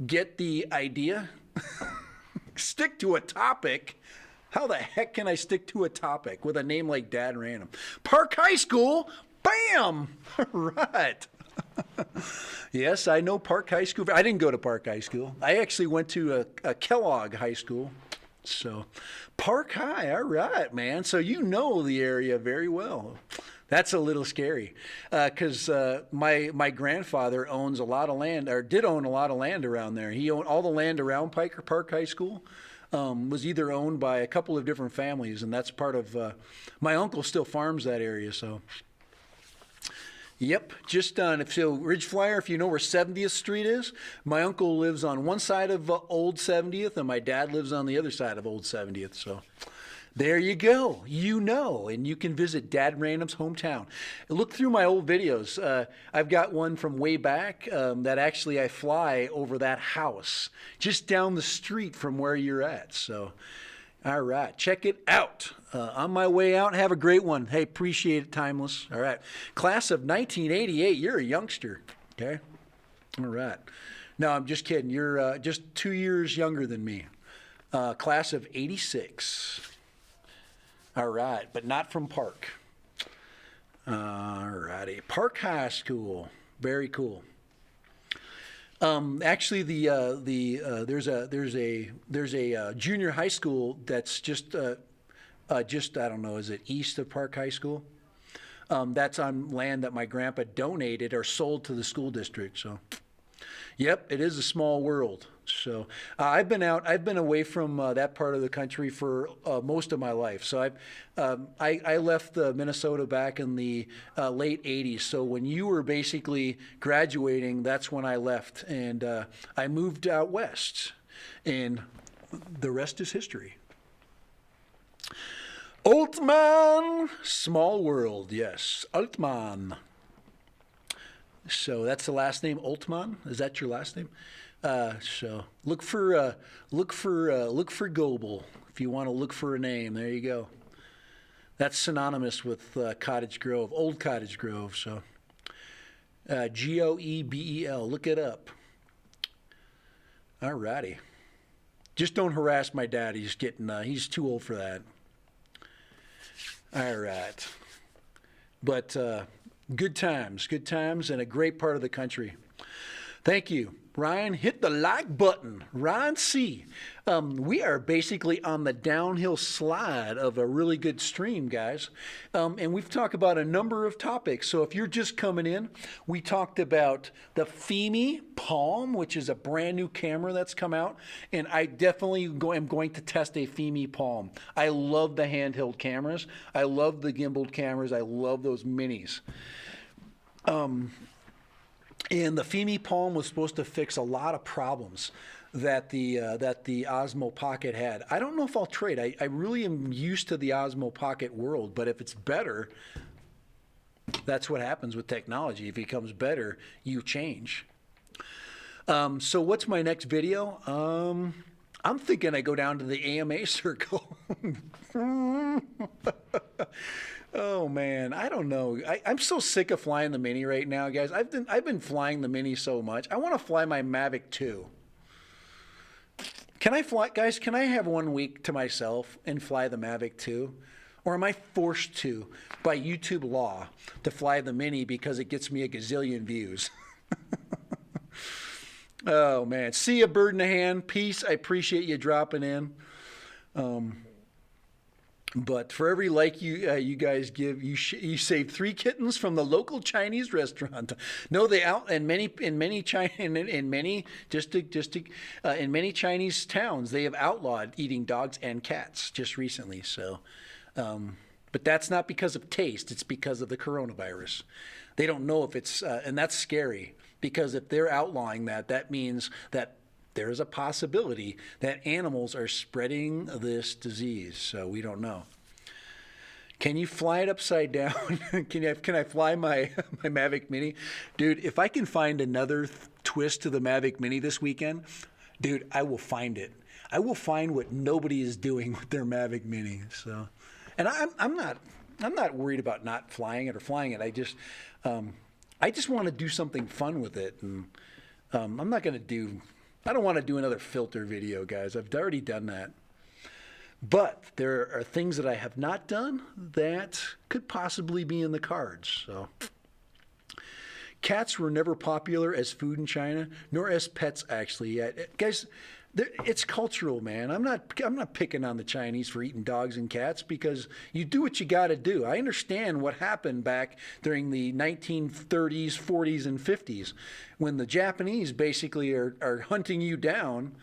Speaker 1: Get the idea? Stick to a topic? How the heck can I stick to a topic with a name like Dad Random? Park High School? Bam! All right. Yes, I know Park High School. I didn't go to Park High School. I actually went to a Kellogg High School. So, Park High, all right, man. So you know the area very well. That's a little scary because my grandfather owns a lot of land, or did own a lot of land around there. He owned all the land around Park High School. Was either owned by a couple of different families, and that's part of my uncle still farms that area. So, yep, just on Ridge Flyer. If you know where 70th Street is, my uncle lives on one side of Old 70th, and my dad lives on the other side of Old 70th. So. There you go. You know, and you can visit Dad Random's hometown. Look through my old videos. I've got one from way back that actually I fly over that house just down the street from where you're at. So, all right, check it out. On my way out, have a great one. Hey, appreciate it, Timeless. All right. Class of 1988, you're a youngster. Okay? All right. No, I'm just kidding. You're just 2 years younger than me. Class of 86. All right, but not from Park. All righty, Park High School, very cool. Actually, there's a junior high school that's just I don't know, is it east of Park High School? That's on land that my grandpa donated or sold to the school district. So, yep, it is a small world. So I've been away from that part of the country for most of my life. So I left Minnesota back in the late 80s. So when you were basically graduating, that's when I left. And I moved out west. And the rest is history. Altman, small world, yes, Altman. So that's the last name, Altman? Is that your last name? So look for Goebel if you want to look for a name. There you go. That's synonymous with Cottage Grove, Old Cottage Grove. So Goebel. Look it up. All righty. Just don't harass my dad. He's too old for that. All right. But good times, and a great part of the country. Thank you. Ryan, hit the like button. Ryan C. We are basically on the downhill slide of a really good stream, guys. And we've talked about a number of topics. So if you're just coming in, we talked about the Femi Palm, which is a brand new camera that's come out. And I definitely am going to test a Femi Palm. I love the handheld cameras. I love the gimbaled cameras. I love those minis. And the Femi Palm was supposed to fix a lot of problems that the Osmo Pocket had. I don't know if I'll trade. I really am used to the Osmo Pocket world, but if it's better, that's what happens with technology. If it becomes better, you change. So what's my next video? I'm thinking I go down to the AMA circle. Oh man, I don't know. I'm so sick of flying the Mini right now, guys. I've been flying the Mini so much. I want to fly my Mavic 2. Can I fly, guys? Can I have 1 week to myself and fly the Mavic 2? Or am I forced to, by YouTube law, to fly the Mini because it gets me a gazillion views? Oh man, see ya, bird in the hand. Peace. I appreciate you dropping in. But for every like you guys give, you save 3 kittens from the local Chinese restaurant. No, they out in many Chinese towns they have outlawed eating dogs and cats just recently. So, but that's not because of taste; it's because of the coronavirus. They don't know if it's and that's scary because if they're outlawing that, that means that there's a possibility that animals are spreading this disease. So we don't know. Can you fly it upside down? Can I fly my Mavic Mini? Dude, if I can find another twist to the Mavic Mini this weekend, dude, I will find it. I will find what nobody is doing with their Mavic Mini. So, and I'm not worried about not flying it or flying it. I just want to do something fun with it, and I'm not going to do. I don't want to do another filter video, guys. I've already done that. But there are things that I have not done that could possibly be in the cards. So, cats were never popular as food in China, nor as pets, actually. Guys, it's cultural, man. I'm not picking on the Chinese for eating dogs and cats because you do what you got to do. I understand what happened back during the 1930s, 40s, and 50s when the Japanese basically are hunting you down,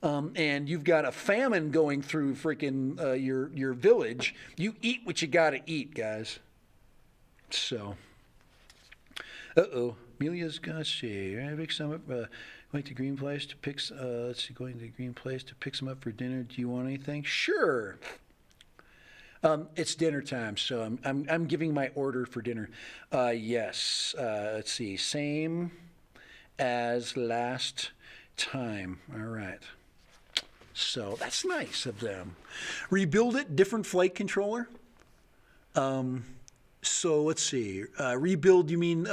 Speaker 1: and you've got a famine going through freaking your village. You eat what you got to eat, guys. So, Amelia's gonna see. Big Summit. Going to Green Place to pick. Let's see. Going to Green Place to pick some up for dinner. Do you want anything? Sure. It's dinner time, so I'm giving my order for dinner. Yes. Let's see. Same as last time. All right. So that's nice of them. Rebuild it. Different flight controller. So let's see. Rebuild. You mean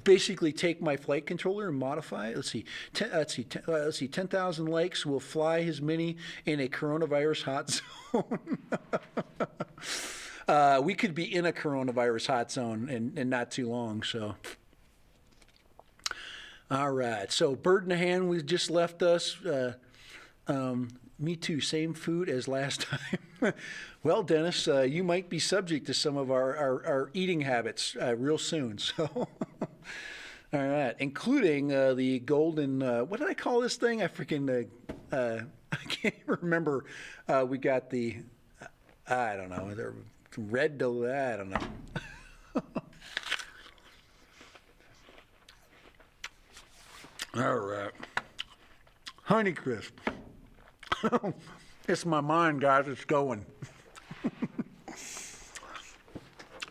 Speaker 1: basically take my flight controller and modify it? Let's see. 10,000 likes will fly his Mini in a coronavirus hot zone. We could be in a coronavirus hot zone and not too long. So. All right. So bird in the hand. We just left us. Me too. Same food as last time. Well, Dennis, you might be subject to some of our eating habits real soon. So, all right, including the golden. What did I call this thing? I freaking I can't remember. We got the. I don't know. The red. I don't know. All right. Honeycrisp. It's my mind, guys. It's going.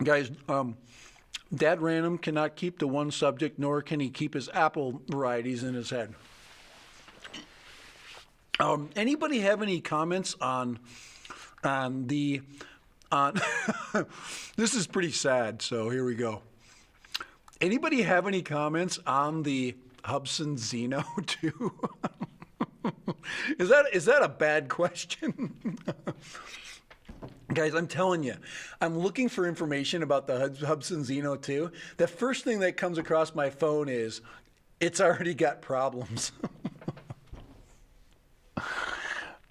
Speaker 1: Guys, Dad Random cannot keep to one subject, nor can he keep his apple varieties in his head. Anybody have any comments on this is pretty sad, so here we go. Anybody have any comments on the Hubsan Zeno 2? Is that a bad question? Guys, I'm telling you, I'm looking for information about the Hubsan Zeno 2. The first thing that comes across my phone is It's already got problems.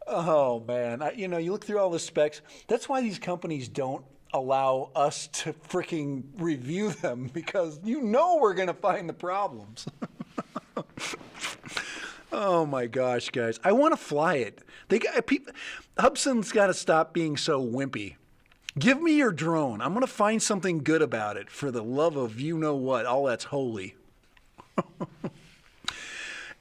Speaker 1: Oh man, you look through all the specs. That's why these companies don't allow us to freaking review them, because we're going to find the problems. Oh my gosh, guys, I want to fly it. Hubsan's got to stop being so wimpy. Give me your drone. I'm going to find something good about it, for the love of what, all that's holy.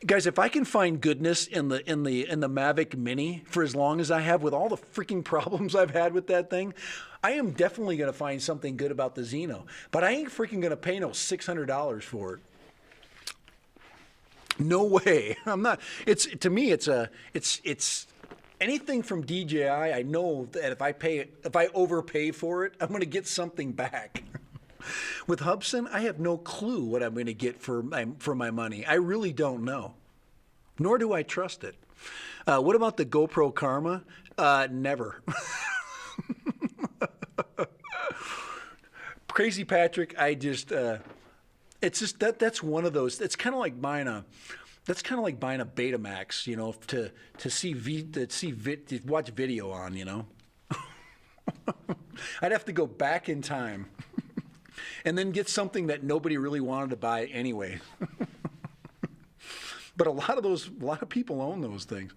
Speaker 1: Guys, if I can find goodness in the Mavic Mini for as long as I have, with all the freaking problems I've had with that thing, I am definitely going to find something good about the ZINO. But I ain't freaking going to pay no $600 for it. No way. I'm not. It's anything from DJI. I know that if I overpay for it, I'm going to get something back. With Hubsan, I have no clue what I'm going to get for my money. I really don't know. Nor do I trust it. What about the GoPro Karma? Never. Crazy Patrick, it's just that's one of those. It's kind of like buying a Betamax, to watch video on, I'd have to go back in time and then get something that nobody really wanted to buy anyway. But a lot of people own those things.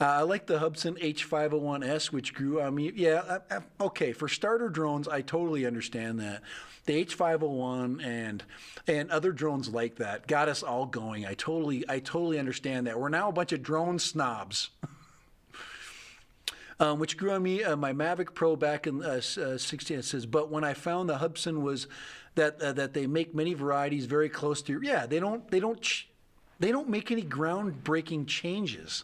Speaker 1: I like the Hubsan H501S, which grew on me. Yeah, okay. For starter drones, I totally understand that. The H501 and other drones like that got us all going. I totally understand that. We're now a bunch of drone snobs. Which grew on me. My Mavic Pro back in 16. It says, but when I found the Hubsan was that they make many varieties very close to. Yeah, they don't make any groundbreaking changes.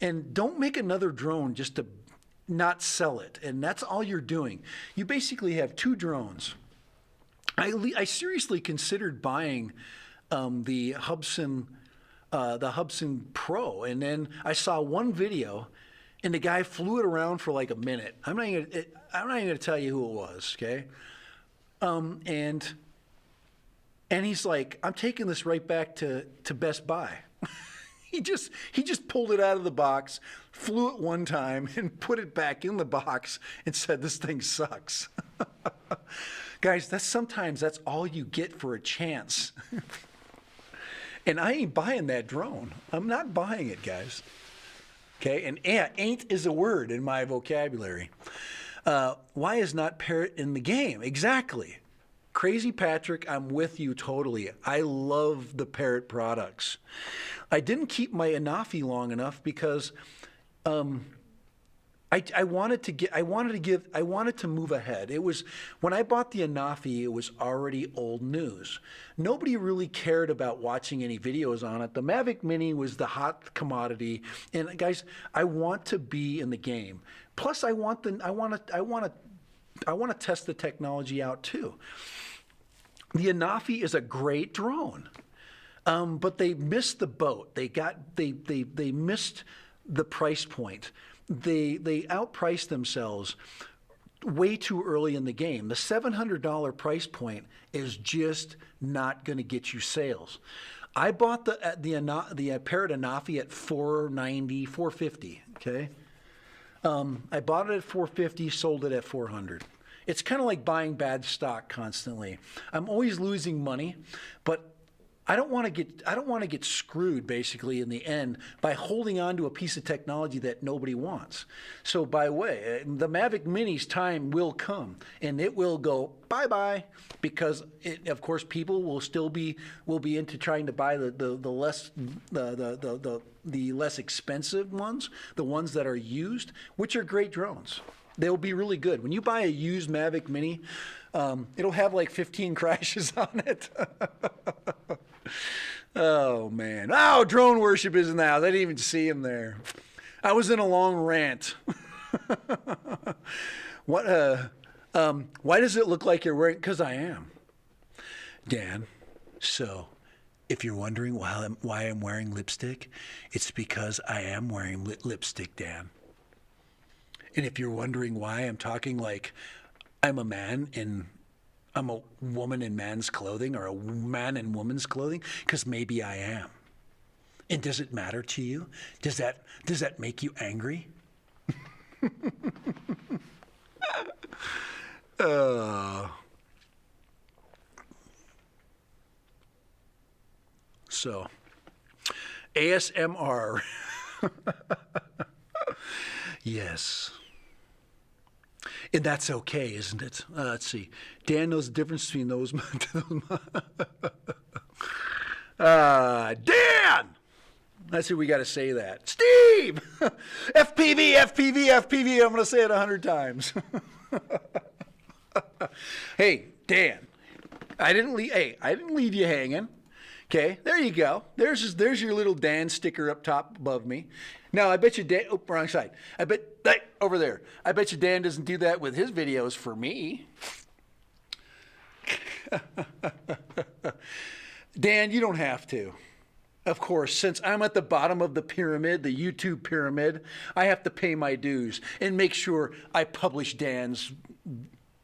Speaker 1: And don't make another drone just to not sell it. And that's all you're doing. You basically have two drones. I seriously considered buying the Hubsan Pro, and then I saw one video, and the guy flew it around for like a minute. I'm not even gonna tell you who it was, okay? And he's like, I'm taking this right back to Best Buy. He just pulled it out of the box, flew it one time, and put it back in the box and said, this thing sucks. Guys, sometimes that's all you get for a chance. And I ain't buying that drone. I'm not buying it, guys. Okay, and ain't is a word in my vocabulary. Why is not Parrot in the game? Exactly. Crazy Patrick, I'm with you totally. I love the Parrot products. I didn't keep my Anafi long enough because I wanted to move ahead. It was when I bought the Anafi, it was already old news. Nobody really cared about watching any videos on it. The Mavic Mini was the hot commodity, and guys, I want to be in the game. Plus, I want to test the technology out too. The Anafi is a great drone, but they missed the boat. They missed the price point. They outpriced themselves way too early in the game. The $700 price point is just not going to get you sales. I bought the Parrot Anafi at $490, $450. Okay, I bought it at $450, sold it at $400. It's kind of like buying bad stock constantly. I'm always losing money, but I don't want to get screwed basically in the end by holding on to a piece of technology that nobody wants. So by the way, the Mavic Mini's time will come, and it will go bye-bye, because of course people will be into trying to buy the less expensive ones, the ones that are used, which are great drones. They'll be really good. When you buy a used Mavic Mini, it'll have like 15 crashes on it. Oh, man. Oh, drone worship is in the house. I didn't even see him there. I was in a long rant. Why does it look like you're wearing? Because I am. Dan, so if you're wondering why I'm wearing lipstick, it's because I am wearing lipstick, Dan. And if you're wondering why I'm talking like I'm a man and I'm a woman in man's clothing or a man in woman's clothing? Because maybe I am. And does it matter to you? Does that make you angry? So, ASMR. Yes. And that's okay, isn't it? Let's see. Dan knows the difference between those. Dan! That's who we got to say that. Steve! FPV, FPV, FPV. I'm going to say it 100 times. Hey, Dan. I didn't leave you hanging. Okay, there you go. There's your little Dan sticker up top above me. Now, I bet you Dan, oh, wrong side. Over there. I bet you Dan doesn't do that with his videos for me. Dan, you don't have to. Of course, since I'm at the bottom of the pyramid, the YouTube pyramid, I have to pay my dues and make sure I publish Dan's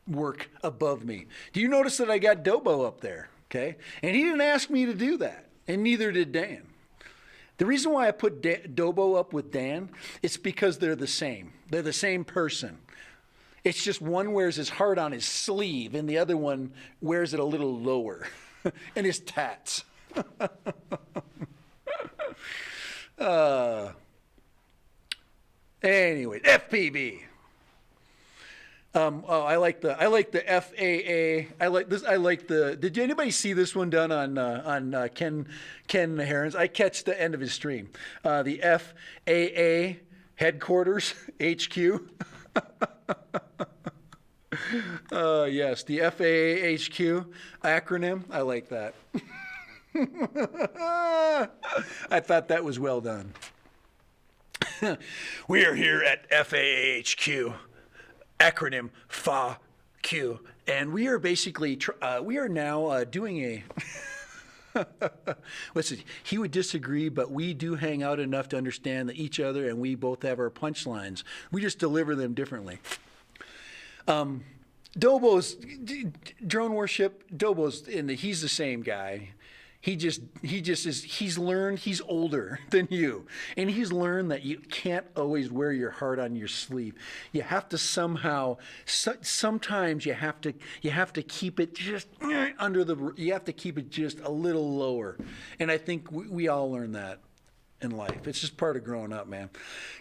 Speaker 1: work above me. Do you notice that I got Dobo up there? Okay, and he didn't ask me to do that, and neither did Dan. The reason why I put Dobo up with Dan is because they're the same. They're the same person. It's just one wears his heart on his sleeve, and the other one wears it a little lower, and his tats. Anyway, FPV. I like the FAA. I like this. I like the. Did anybody see this one done on Ken Herons? I catch the end of his stream. The FAA headquarters HQ. Yes, the FAA HQ acronym. I like that. I thought that was well done. We are here at FAA HQ. Acronym FAQ, and we are basically we are now doing a let's see, he would disagree, but we do hang out enough to understand that each other, and we both have our punchlines. We just deliver them differently. Dobo's drone worship. Dobo's he's the same guy. He just is, he's older than you. And he's learned that you can't always wear your heart on your sleeve. You have to sometimes you have to keep it just you have to keep it just a little lower. And I think we all learn that in life. It's just part of growing up, man.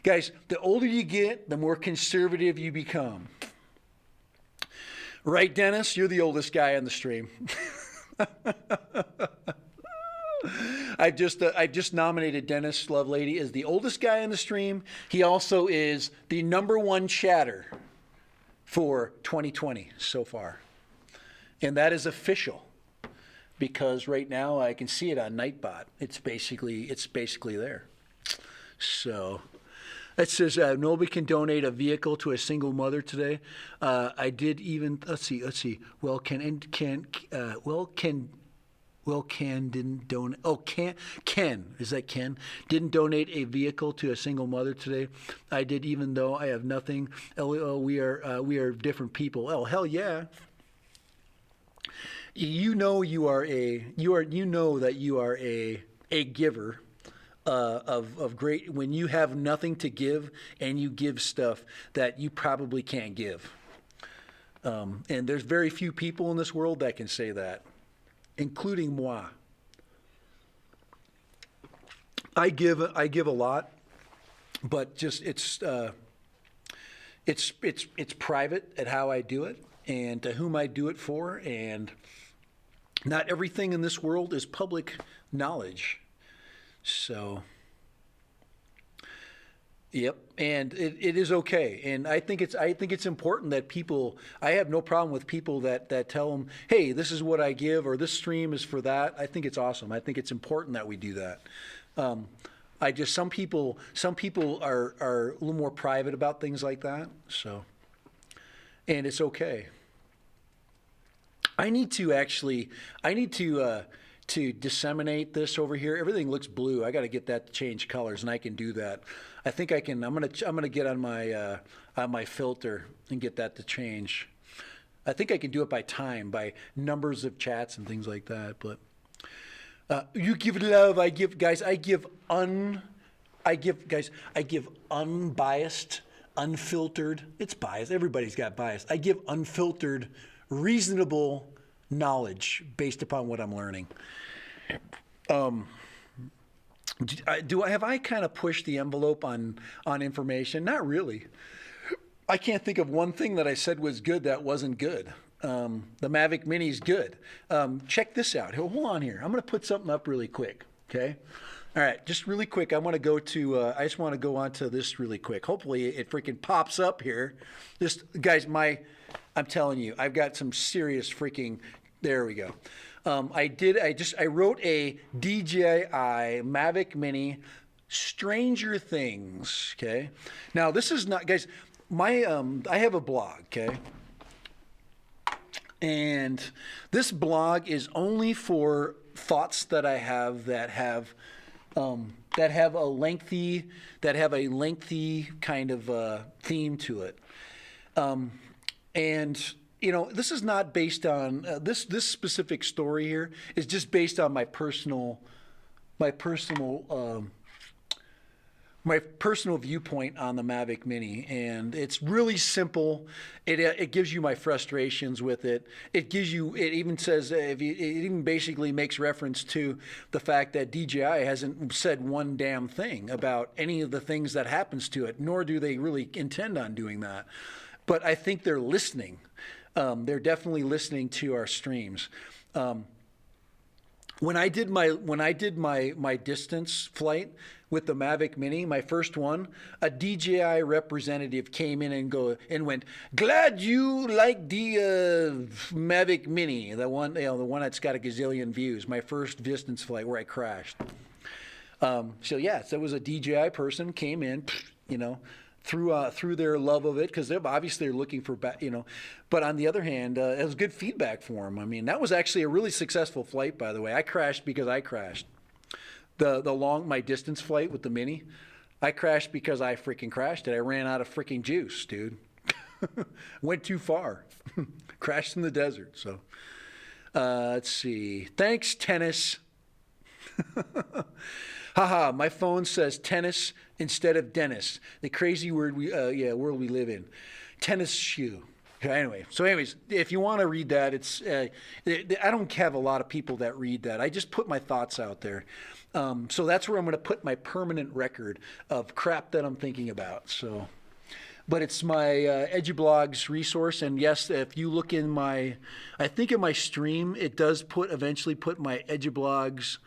Speaker 1: Guys, the older you get, the more conservative you become. Right, Dennis? You're the oldest guy on the stream. I've just nominated Dennis Lovelady as the oldest guy in the stream. He also is the #1 chatter for 2020 so far. And that is official because right now I can see it on Nightbot. It's basically there. So it says nobody can donate a vehicle to a single mother today. I did even let's see. Ken didn't donate. Oh, Ken, is that Ken? Didn't donate a vehicle to a single mother today. I did, even though I have nothing. LOL, we are different people. Oh, hell yeah. You know that you are a giver of great, when you have nothing to give and you give stuff that you probably can't give. And there's very few people in this world that can say that, including moi. I give a lot, but just it's private at how I do it and to whom I do it for, and not everything in this world is public knowledge. So, yep, and it is okay, and I think it's important that people. I have no problem with people that tell them, hey, this is what I give, or this stream is for that. I think it's awesome. I think it's important that we do that. Some people are a little more private about things like that. So, and it's okay. I need to disseminate this over here. Everything looks blue. I got to get that to change colors, and I can do that. I think I can. I'm gonna get on my filter and get that to change. I think I can do it by time, by numbers of chats and things like that. But you give love, I give, guys, I give unbiased, unfiltered. It's biased. Everybody's got bias. I give unfiltered, reasonable knowledge based upon what I'm learning. Have I kind of pushed the envelope on information? Not really. I can't think of one thing that I said was good that wasn't good. The Mavic Mini's good. Check this out. Hold on here. I'm going to put something up really quick. Okay. All right. Just really quick. I want to go to. I just want to go on to this really quick. Hopefully it freaking pops up here. Just guys, I'm telling you, I've got some serious freaking. There we go. I wrote a DJI Mavic Mini Stranger Things. Okay. Now this is not, guys. I have a blog. Okay. And this blog is only for thoughts that I have that have a lengthy kind of theme to it. And you know, this is not based on this specific story here is just based on my personal viewpoint on the Mavic Mini, and it's really simple. It gives you my frustrations with it. It even says it even basically makes reference to the fact that DJI hasn't said one damn thing about any of the things that happens to it, nor do they really intend on doing that. But I think they're listening. They're definitely listening to our streams. When I did my distance flight with the Mavic Mini, my first one, a DJI representative came in and went, "Glad you like the Mavic Mini, the one that's got a gazillion views." My first distance flight where I crashed. So it was a DJI person came in, you know, through their love of it, because they're obviously looking for, but on the other hand, it was good feedback for them. I mean, that was actually a really successful flight, by the way. I crashed because I crashed. My distance flight with the Mini, I crashed because I freaking crashed it. I ran out of freaking juice, dude. Went too far. Crashed in the desert. So, let's see. Thanks, tennis. Haha, my phone says tennis instead of Dennis. The crazy world we live in. Tennis shoe. Okay, anyways, if you want to read that, it's I don't have a lot of people that read that. I just put my thoughts out there. So that's where I'm going to put my permanent record of crap that I'm thinking about. So, but it's my EduBlogs resource, and yes, if you look in I think in my stream, it does eventually put my EduBlogs.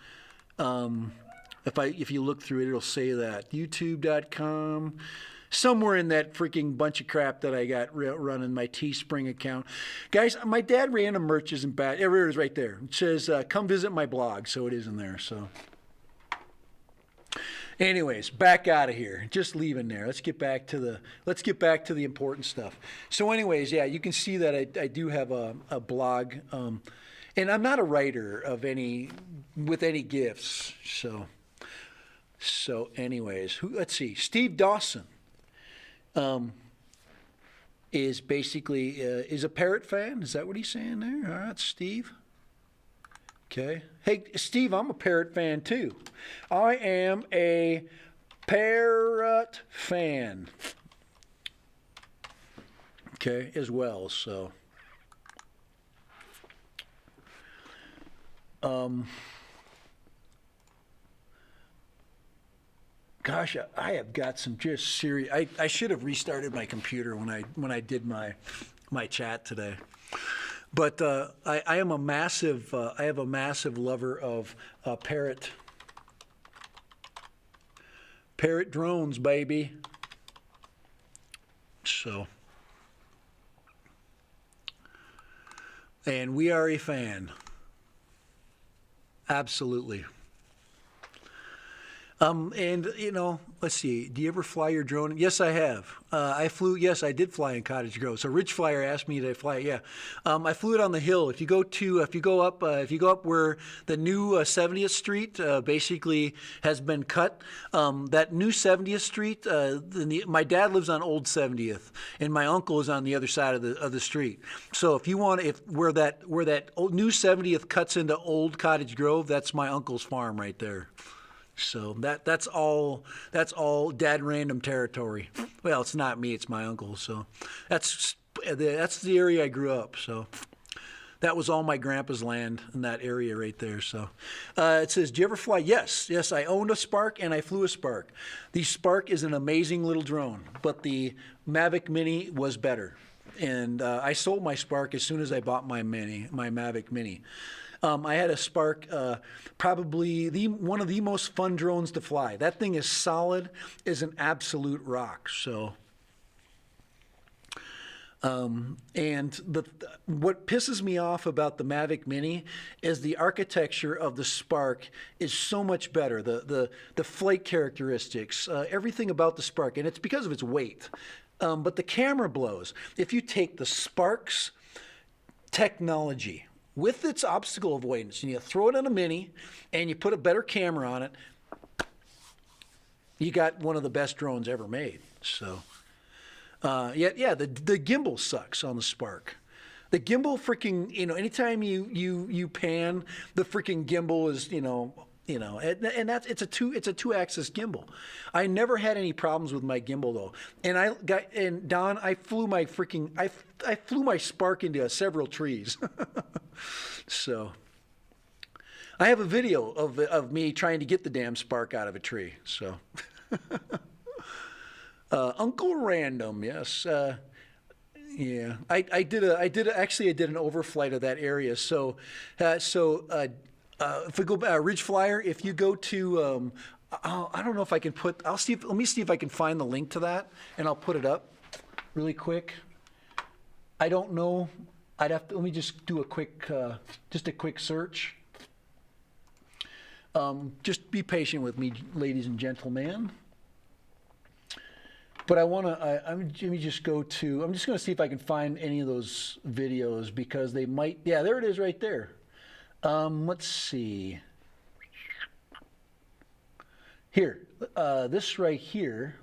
Speaker 1: If you look through it, it'll say that youtube.com, somewhere in that freaking bunch of crap that I got running my Teespring account. Guys, my Dad Random merch isn't bad. There it is right there. It says, come visit my blog. So it is in there. So anyways, back out of here. Just leaving there. Let's get back to the important stuff. So anyways, yeah, you can see that I do have a blog. And I'm not a writer with any gifts. So anyways, let's see. Steve Dawson is basically is a Parrot fan. Is that what he's saying there? All right, Steve. Okay. Hey, Steve, I'm a Parrot fan too. I am a Parrot fan. Okay, as well. So. Gosh, I have got some just serious. I should have restarted my computer when I did my chat today, but I am a massive lover of Parrot drones, baby. So, and we are a fan. Absolutely. And you know, let's see. Do you ever fly your drone? Yes, I have. I flew. Yes, I did fly in Cottage Grove. So Ridge Flyer asked me to fly. Yeah, I flew it on the hill. If you go up where the new 70th Street basically has been cut, that new 70th Street. My dad lives on Old 70th, and my uncle is on the other side of the street. So if you want, where that old, new 70th cuts into Old Cottage Grove, that's my uncle's farm right there. So that's all dad random territory. Well, it's not me, it's my uncle. So that's the area I grew up. So that was all my grandpa's land in that area right there. So it says, "Do you ever fly?" Yes, I owned a Spark and I flew a Spark. The Spark is an amazing little drone, but the Mavic Mini was better. And I sold my Spark as soon as I bought my Mavic Mini. I had a Spark, probably one of the most fun drones to fly. That thing is solid as an absolute rock. So, and what pisses me off about the Mavic Mini is the architecture of the Spark is so much better. The flight characteristics, everything about the Spark, and it's because of its weight. But the camera blows. If you take the Spark's technology with its obstacle avoidance, and you throw it on a Mini, and you put a better camera on it, you got one of the best drones ever made. So, the gimbal sucks on the Spark. The gimbal freaking, anytime you pan, the freaking gimbal is, and it's a two-axis gimbal. I never had any problems with my gimbal though. And Don, I flew my Spark into several trees. So I have a video of me trying to get the damn Spark out of a tree. So Uncle Random, yes. Yeah, I did an overflight of that area. So if we go Ridge Flyer, if you go to, I don't know if I can put. Let me see if I can find the link to that, and I'll put it up really quick. I don't know. Let me just do a quick search. Just be patient with me, ladies and gentlemen. But let me just go to. I'm just going to see if I can find any of those videos because they might. Yeah, there it is, right there. Let's see. Here, this right here.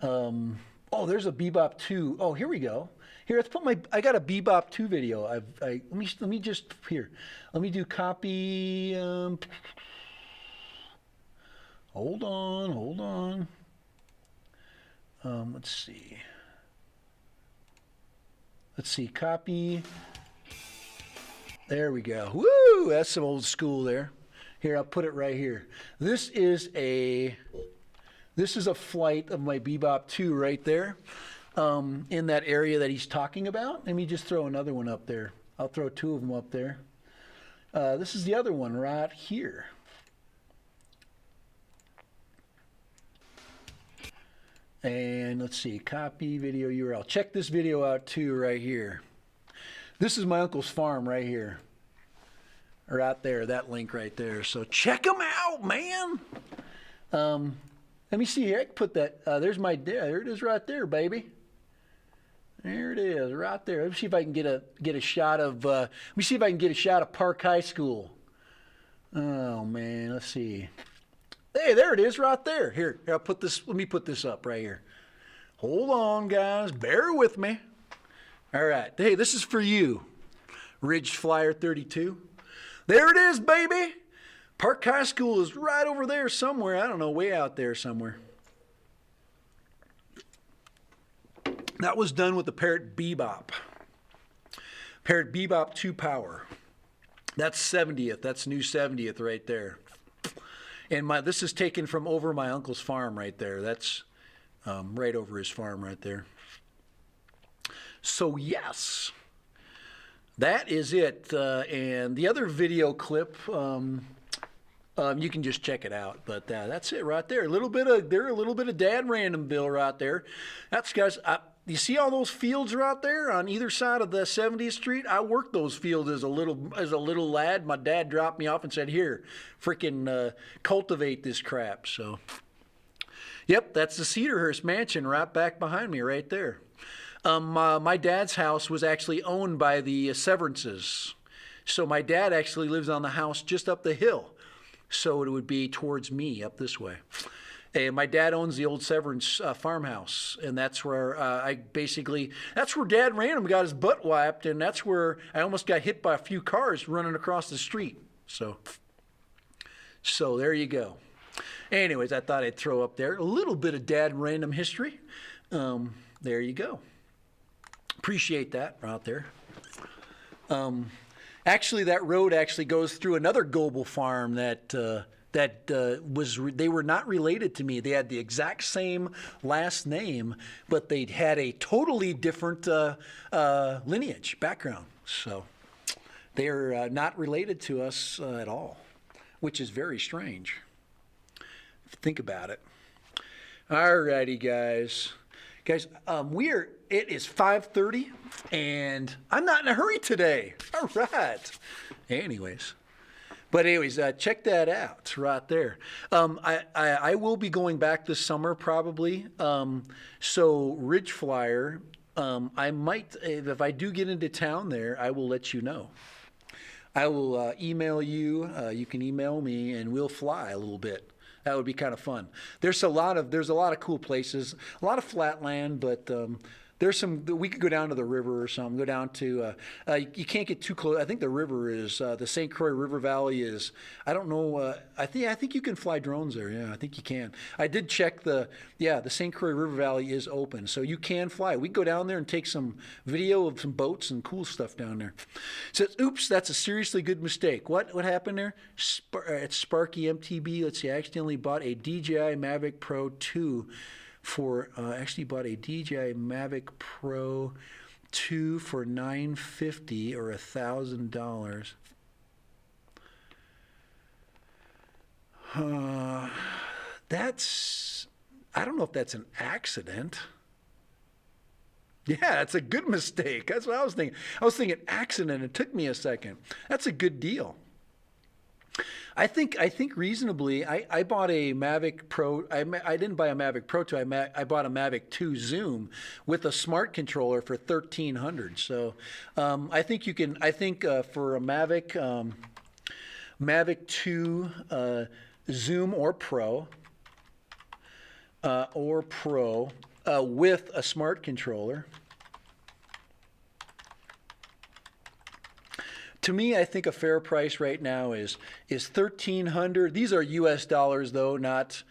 Speaker 1: Oh, there's a Bebop 2. Oh, here we go. Here, let's put I got a Bebop 2 video. Let me just here. Let me do copy. Hold on. Let's see. Copy. There we go. Woo! That's some old school there. Here, I'll put it right here. This is a flight of my Bebop 2 right there, in that area that he's talking about. Let me just throw another one up there. I'll throw two of them up there. This is the other one right here. And let's see, copy video URL. Check this video out too right here. This is my uncle's farm right here. Right there, that link right there. So check them out, man. Let me see here. I can put that. There it is right there, baby. There it is, right there. Let me see if I can get a shot of. Let me see if I can get a shot of Park High School. Oh man, let's see. Hey, there it is, right there. Here, I'll put this. Let me put this up right here. Hold on, guys. Bear with me. All right. Hey, this is for you, Ridge Flyer 32. There it is, baby. Park High School is right over there somewhere. I don't know, way out there somewhere. That was done with the Parrot Bebop. Parrot Bebop 2 Power. That's 70th. That's new 70th right there. And this is taken from over my uncle's farm right there. That's right over his farm right there. So yes, that is it. And the other video clip, you can just check it out. But that's it right there. A little bit of Dad Random Bill right there. That's guys. you see all those fields are out there on either side of the 70th Street? I worked those fields as a little lad. My dad dropped me off and said, "Here, freaking cultivate this crap." So, yep, that's the Cedarhurst Mansion right back behind me, right there. My dad's house was actually owned by the Severances, so my dad actually lives on the house just up the hill. So it would be towards me up this way. And my dad owns the old Severance farmhouse, and that's where that's where Dad Random got his butt wiped, and that's where I almost got hit by a few cars running across the street. So there you go. Anyways, I thought I'd throw up there a little bit of Dad Random history. There you go. Appreciate that out there. Actually, that road actually goes through another Goebel farm they were not related to me. They had the exact same last name, but they had a totally different lineage, background. So they're not related to us at all, which is very strange. Think about it. All righty, guys. Guys, it is 5:30, and I'm not in a hurry today. All right. Anyways, check that out right there. I will be going back this summer probably. So Ridge Flyer, I might, if I do get into town there, I will let you know. I will email you. You can email me, and we'll fly a little bit. That would be kind of fun. There's a lot of cool places, a lot of flat land, but we could go down to the river or something, go down to, you can't get too close. I think the river is, the St. Croix River Valley is, I don't know, I think you can fly drones there. Yeah, I think you can. I did check the St. Croix River Valley is open, so you can fly. We go down there and take some video of some boats and cool stuff down there. It says, oops, that's a seriously good mistake. What happened there? It's Sparky MTB. Let's see, I accidentally bought a DJI Mavic Pro 2 actually bought a DJI Mavic Pro 2 for $950 or $1,000. I don't know if that's an accident. Yeah, that's a good mistake. That's what I was thinking. I was thinking accident. It took me a second. That's a good deal. I think reasonably, I bought a Mavic Pro. I didn't buy a Mavic Pro 2. I bought a Mavic 2 Zoom with a smart controller for $1,300. So I think you can. I think for a Mavic 2 Zoom or Pro with a smart controller. To me, I think a fair price right now is $1,300. These are U.S. dollars, though, not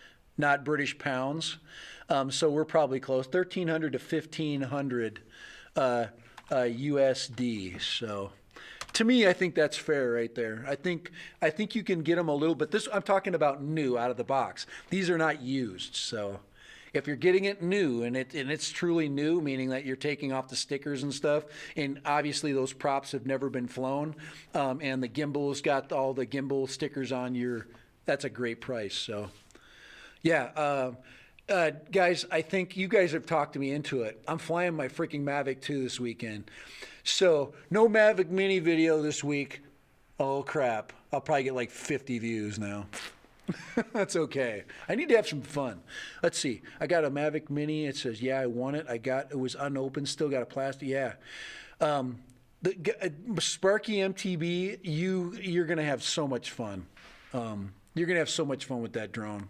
Speaker 1: British pounds. So we're probably close, $1,300 to $1,500 USD. So, to me, I think that's fair right there. I think you can get them a little bit. I'm talking about new out of the box. These are not used, so. If you're getting it new and it's truly new, meaning that you're taking off the stickers and stuff, and obviously those props have never been flown, and the gimbal's got all the gimbal stickers on that's a great price. So, yeah, guys, I think you guys have talked me into it. I'm flying my freaking Mavic 2 this weekend. So, no Mavic Mini video this week. Oh, crap. I'll probably get like 50 views now. That's okay. I need to have some fun. Let's see. I got a Mavic Mini. It says, yeah, I won it. It was unopened. Still got a plastic. Yeah. Sparky MTB, you're going to have so much fun. You're going to have so much fun with that drone.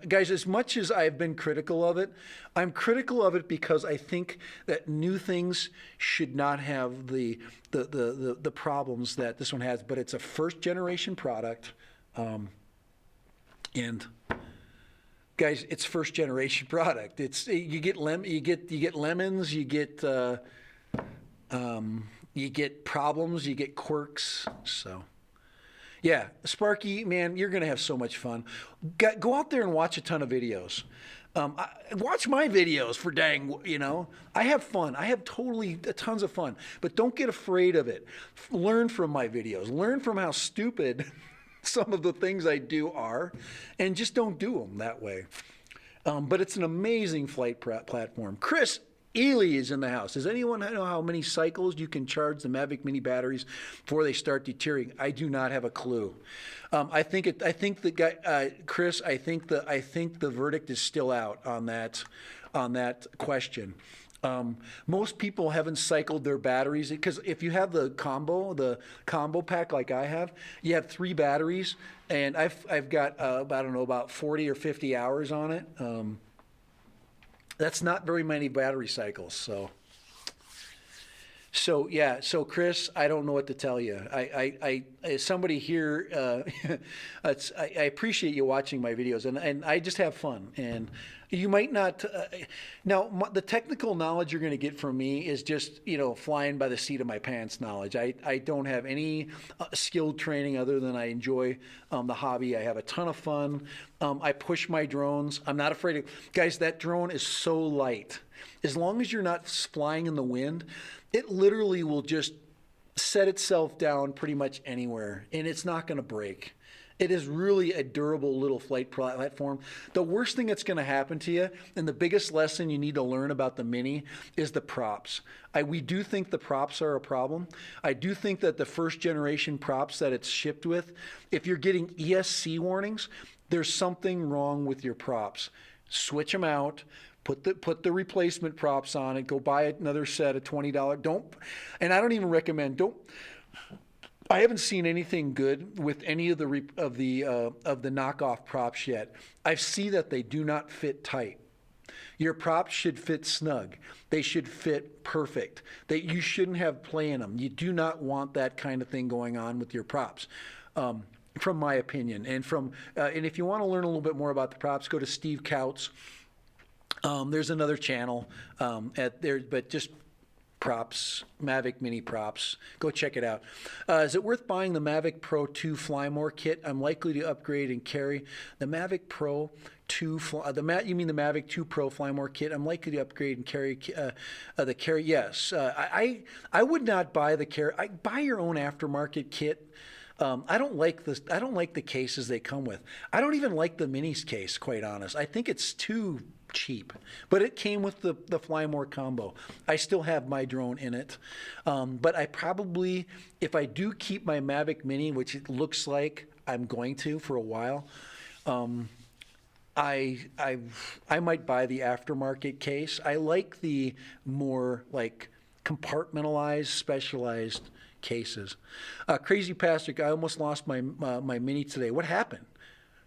Speaker 1: Guys, as much as I've been critical of it, I'm critical of it because I think that new things should not have the problems that this one has. But it's a first generation product. And guys, it's first generation product. You get lemons, you get problems, you get quirks. So, yeah, Sparky, man, you're gonna have so much fun. Go out there and watch a ton of videos. Watch my videos for dang, I have fun. I have tons of fun. But don't get afraid of it. Learn from my videos. Learn from how stupid some of the things I do are, and just don't do them that way. But it's an amazing flight platform. Chris, Ely is in the house. Does anyone know how many cycles you can charge the Mavic Mini batteries before they start deteriorating? I do not have a clue. I think the guy, Chris. I think the verdict is still out on that question. Most people haven't cycled their batteries because if you have the combo pack like I have, you have 3 batteries, and I've got I don't know, about 40 or 50 hours on it. That's not very many battery cycles. So yeah, so Chris, I don't know what to tell you. As somebody here, I appreciate you watching my videos, and I just have fun. And you might not. The technical knowledge you're going to get from me is just flying by the seat of my pants knowledge. I don't have any skilled training other than I enjoy the hobby. I have a ton of fun. I push my drones. I'm not afraid of guys. That drone is so light. As long as you're not flying in the wind, it literally will just set itself down pretty much anywhere, and it's not going to break. It is really a durable little flight platform. The worst thing that's going to happen to you, and the biggest lesson you need to learn about the Mini, is the props. We do think the props are a problem. I do think that the first generation props that it's shipped with, if you're getting ESC warnings, there's something wrong with your props. Switch them out. Put the replacement props on it. Go buy another set of $20. And I don't even recommend. I haven't seen anything good with any of the knockoff props yet. I see that they do not fit tight. Your props should fit snug. They should fit perfect. You shouldn't have play in them. You do not want that kind of thing going on with your props. From my opinion, and if you want to learn a little bit more about the props, go to Steve Couts. There's another channel but just props, Mavic Mini props. Go check it out. Is it worth buying the Mavic Pro 2 Fly More kit? I'm likely to upgrade and carry the Mavic Pro 2. You mean the Mavic 2 Pro Fly More kit? I'm likely to upgrade and carry the carry. Yes, I would not buy the carry. Buy your own aftermarket kit. I don't like this. I don't like the cases they come with. I don't even like the Minis case, quite honest. I think it's too cheap, but it came with the Fly More combo. I still have my drone in it, but I probably, if I do keep my Mavic Mini, which it looks like I'm going to for a while, I might buy the aftermarket case. I like the more like compartmentalized, specialized cases. Crazy Pastor, I almost lost my Mini today. What happened?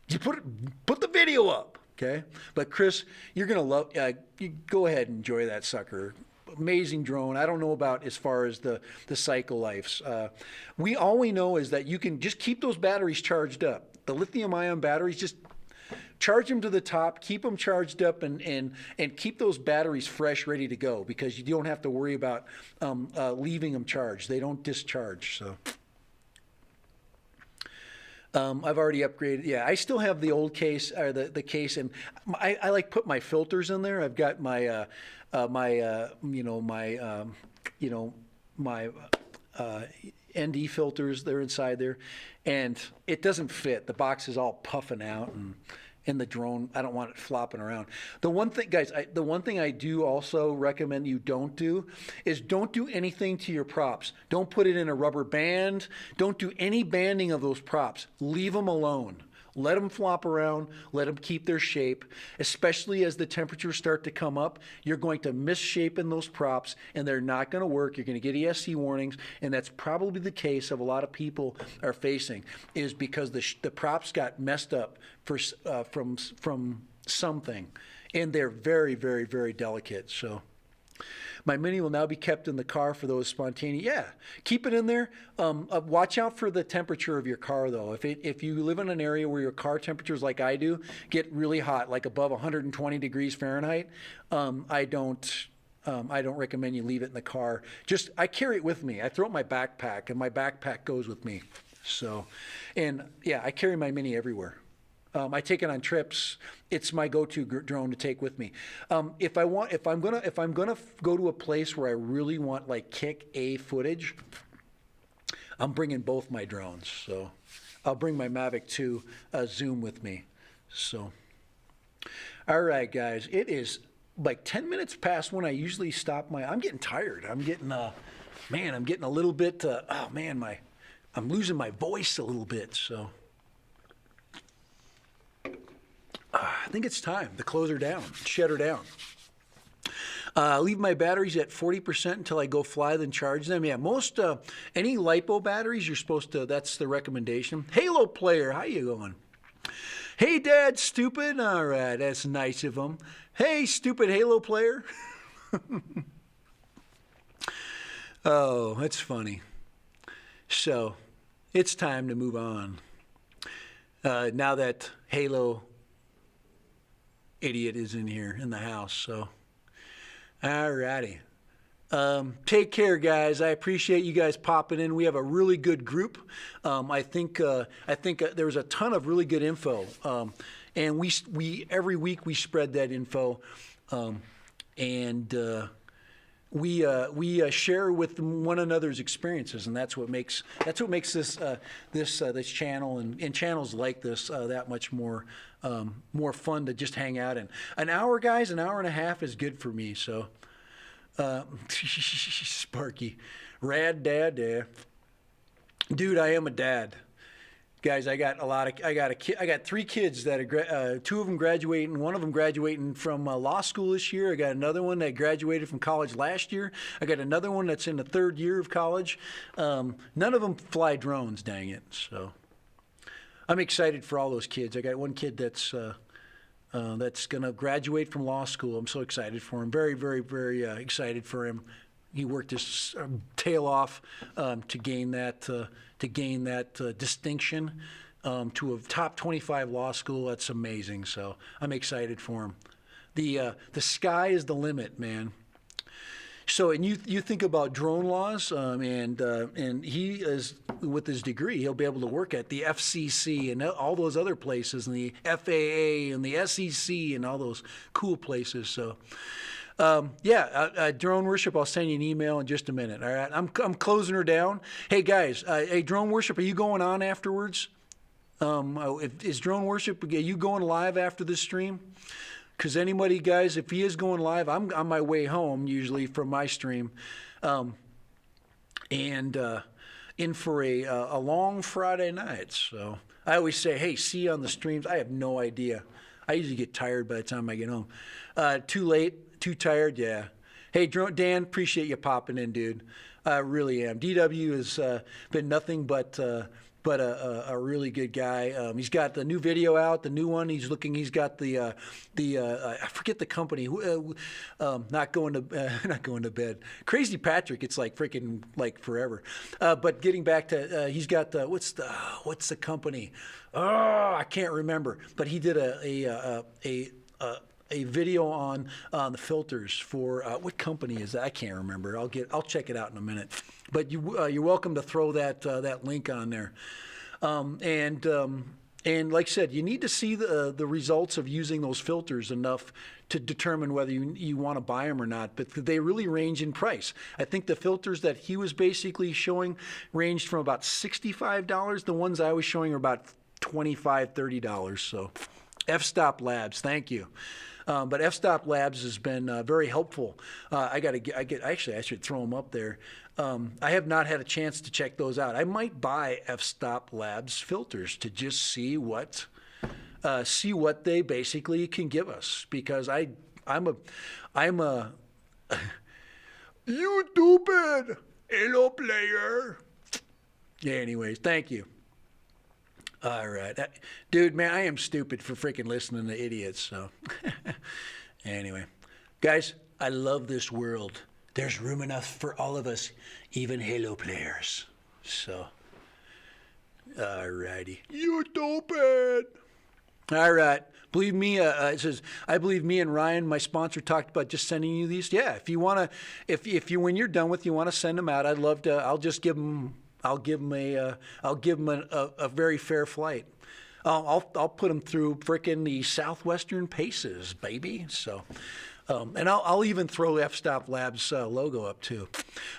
Speaker 1: You put the video up. Okay, but Chris, you're gonna love. You go ahead and enjoy that sucker. Amazing drone. I don't know about as far as the cycle lives. All we know is that you can just keep those batteries charged up. The lithium-ion batteries, just charge them to the top, keep them charged up, and keep those batteries fresh, ready to go, because you don't have to worry about leaving them charged. They don't discharge. So. I've already upgraded. Yeah, I still have the old case, or the case, and I like put my filters in there. I've got my ND filters. They're inside there, and it doesn't fit. The box is all puffing out, and in the drone, I don't want it flopping around. The one thing, guys, the one thing I do also recommend you don't do is don't do anything to your props. Don't put it in a rubber band. Don't do any banding of those props. Leave them alone. Let them flop around. Let them keep their shape. Especially as the temperatures start to come up, you're going to misshape in those props, and they're not going to work. You're going to get ESC warnings, and that's probably the case of a lot of people are facing, is because the props got messed up from something, and they're very, very, very delicate. So. My Mini will now be kept in the car for those spontaneous. Yeah, keep it in there. Watch out for the temperature of your car, though. If you live in an area where your car temperatures, like I do, get really hot, like above 120 degrees Fahrenheit, I don't recommend you leave it in the car. I carry it with me. I throw it in my backpack, and my backpack goes with me. So, and yeah, I carry my Mini everywhere. I take it on trips. It's my go-to drone to take with me. If I'm gonna go to a place where I really want like kick A footage, I'm bringing both my drones. So I'll bring my Mavic 2 Zoom with me. So, all right, guys, it is like 10 minutes past when I usually stop I'm getting tired. I'm getting, I'm getting a little bit, I'm losing my voice a little bit. So I think it's time to close her down, shut her down. Leave my batteries at 40% until I go fly, then charge them. Yeah, most, any LiPo batteries, you're supposed to, that's the recommendation. Halo player, how you going? Hey, Dad, stupid. All right, that's nice of him. Hey, stupid Halo player. Oh, that's funny. So, it's time to move on. Now that Halo idiot is in here in the house, so. All righty. Take care, guys. I appreciate you guys popping in. We have a really good group. I think there was a ton of really good info, and we every week we spread that info, and we share with one another's experiences, and that's what makes this channel and channels like this that much more fun to just hang out in. An hour, guys, an hour and a half is good for me. So, Sparky, rad dad, yeah. Dude, I am a dad. Guys, I got three kids that are two of them graduating, one of them graduating from law school this year. I got another one that graduated from college last year. I got another one that's in the third year of college. None of them fly drones, dang it. So I'm excited for all those kids. I got one kid that's going to graduate from law school. I'm so excited for him. Very, very, very excited for him. He worked his tail off to gain that distinction to a top 25 law school. That's amazing. So I'm excited for him. The sky is the limit, man. So, and you think about drone laws, and he is, with his degree, he'll be able to work at the FCC and all those other places, and the FAA and the SEC and all those cool places. So, Drone Worship, I'll send you an email in just a minute. All right, I'm closing her down. Hey guys, hey Drone Worship, are you going on afterwards? Is Drone Worship, are you going live after this stream? Because anybody, guys, if he is going live, I'm on my way home usually from my stream, in for a long Friday night. So I always say, hey, see you on the streams. I have no idea. I usually get tired by the time I get home. Too late, too tired, yeah. Hey, Dan, appreciate you popping in, dude. I really am. DW has been nothing but a really good guy. He's got the new video out, the new one. He's got the I forget the company. Not going to bed. Crazy Patrick. It's like freaking like forever. But getting back to, he's got what's the company? Oh, I can't remember. But he did a video on the filters for what company is that? I can't remember. I'll check it out in a minute. But you're welcome to throw that link on there. And like I said, you need to see the results of using those filters enough to determine whether you want to buy them or not. But they really range in price. I think the filters that he was basically showing ranged from about $65. The ones I was showing are about $25, $30. So F-Stop Labs, thank you. But F-Stop Labs has been very helpful. Actually, I should throw them up there. I have not had a chance to check those out. I might buy F-Stop Labs filters to just see what they basically can give us, because I'm a you stupid hello player. Yeah. Anyways, thank you. All right. Dude, man, I am stupid for freaking listening to idiots. So, anyway. Guys, I love this world. There's room enough for all of us, even Halo players. So, all righty. You stupid. All right. Believe me, it says, I believe me and Ryan, my sponsor, talked about just sending you these. Yeah, if you want to, if you, when you're done with, you want to send them out, I'd love to, I'll give them a very fair flight. I'll put them through frickin' the Southwestern Paces, baby. So, And I'll even throw F-Stop Labs logo up too.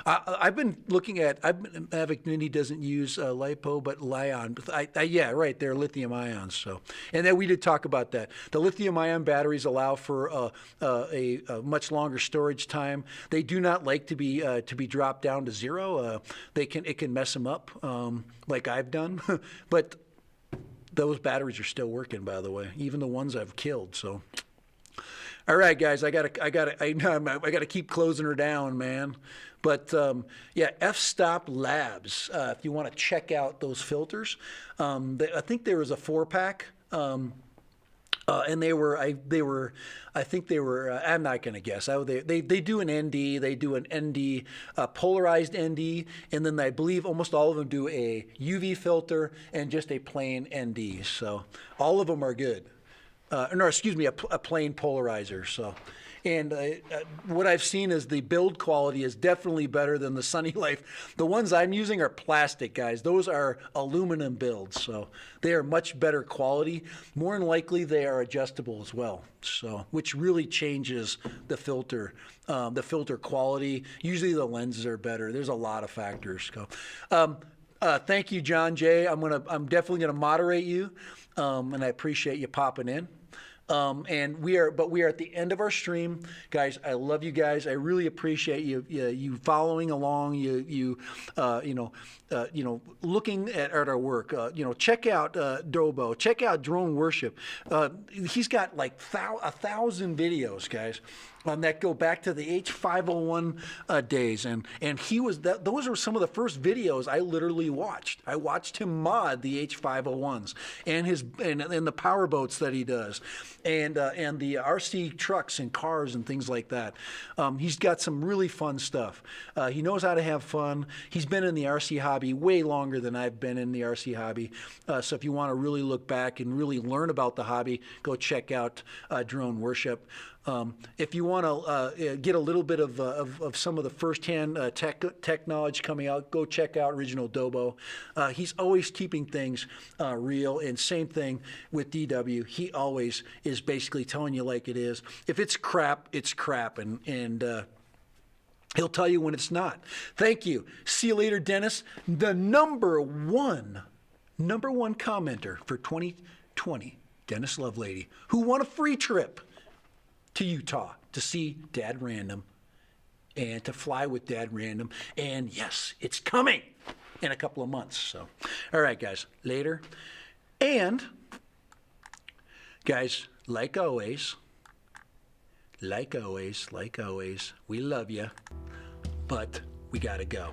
Speaker 1: I've been looking at, Mavic Mini doesn't use LiPo, but Li-ion. Yeah, right, they're lithium ions. So, and then we did talk about that. The lithium ion batteries allow for a much longer storage time. They do not like to be dropped down to zero. It can mess them up, like I've done. But those batteries are still working, by the way, even the ones I've killed. So. All right, guys, I gotta keep closing her down, man. But yeah, F-Stop Labs. If you want to check out those filters, I think there was a 4-pack, and I think they were. I'm not gonna guess. They do an ND. They do an ND, polarized ND, and then I believe almost all of them do a UV filter and just a plain ND. So all of them are good. No, excuse me, a plain polarizer. So, and what I've seen is the build quality is definitely better than the Sunny Life. The ones I'm using are plastic, guys. Those are aluminum builds, so they are much better quality. More than likely, they are adjustable as well. So, which really changes the filter quality. Usually, the lenses are better. There's a lot of factors. Thank you, John Jay. I'm definitely gonna moderate you, and I appreciate you popping in. And we are at the end of our stream, guys. I love you guys. I really appreciate you following along. Looking at our work. Check out Dobo. Check out Drone Worship. He's got like 1,000 videos, guys. That go back to the H501 days, and those were some of the first videos I literally watched. I watched him mod the H501s and the power boats that he does, and the RC trucks and cars and things like that. He's got some really fun stuff. He knows how to have fun. He's been in the RC hobby way longer than I've been in the RC hobby. So if you want to really look back and really learn about the hobby, go check out Drone Worship. If you want to get a little bit of some of the firsthand tech knowledge coming out, go check out Original Dobo. He's always keeping things real, and same thing with DW. He always is basically telling you like it is. If it's crap, it's crap, and he'll tell you when it's not. Thank you. See you later, Dennis. The number one commenter for 2020, Dennis Lovelady, who won a free trip to Utah to see Dad Random and to fly with Dad Random. And yes, it's coming in a couple of months. So, all right, guys, later. And, guys, like always, we love you, but we got to go.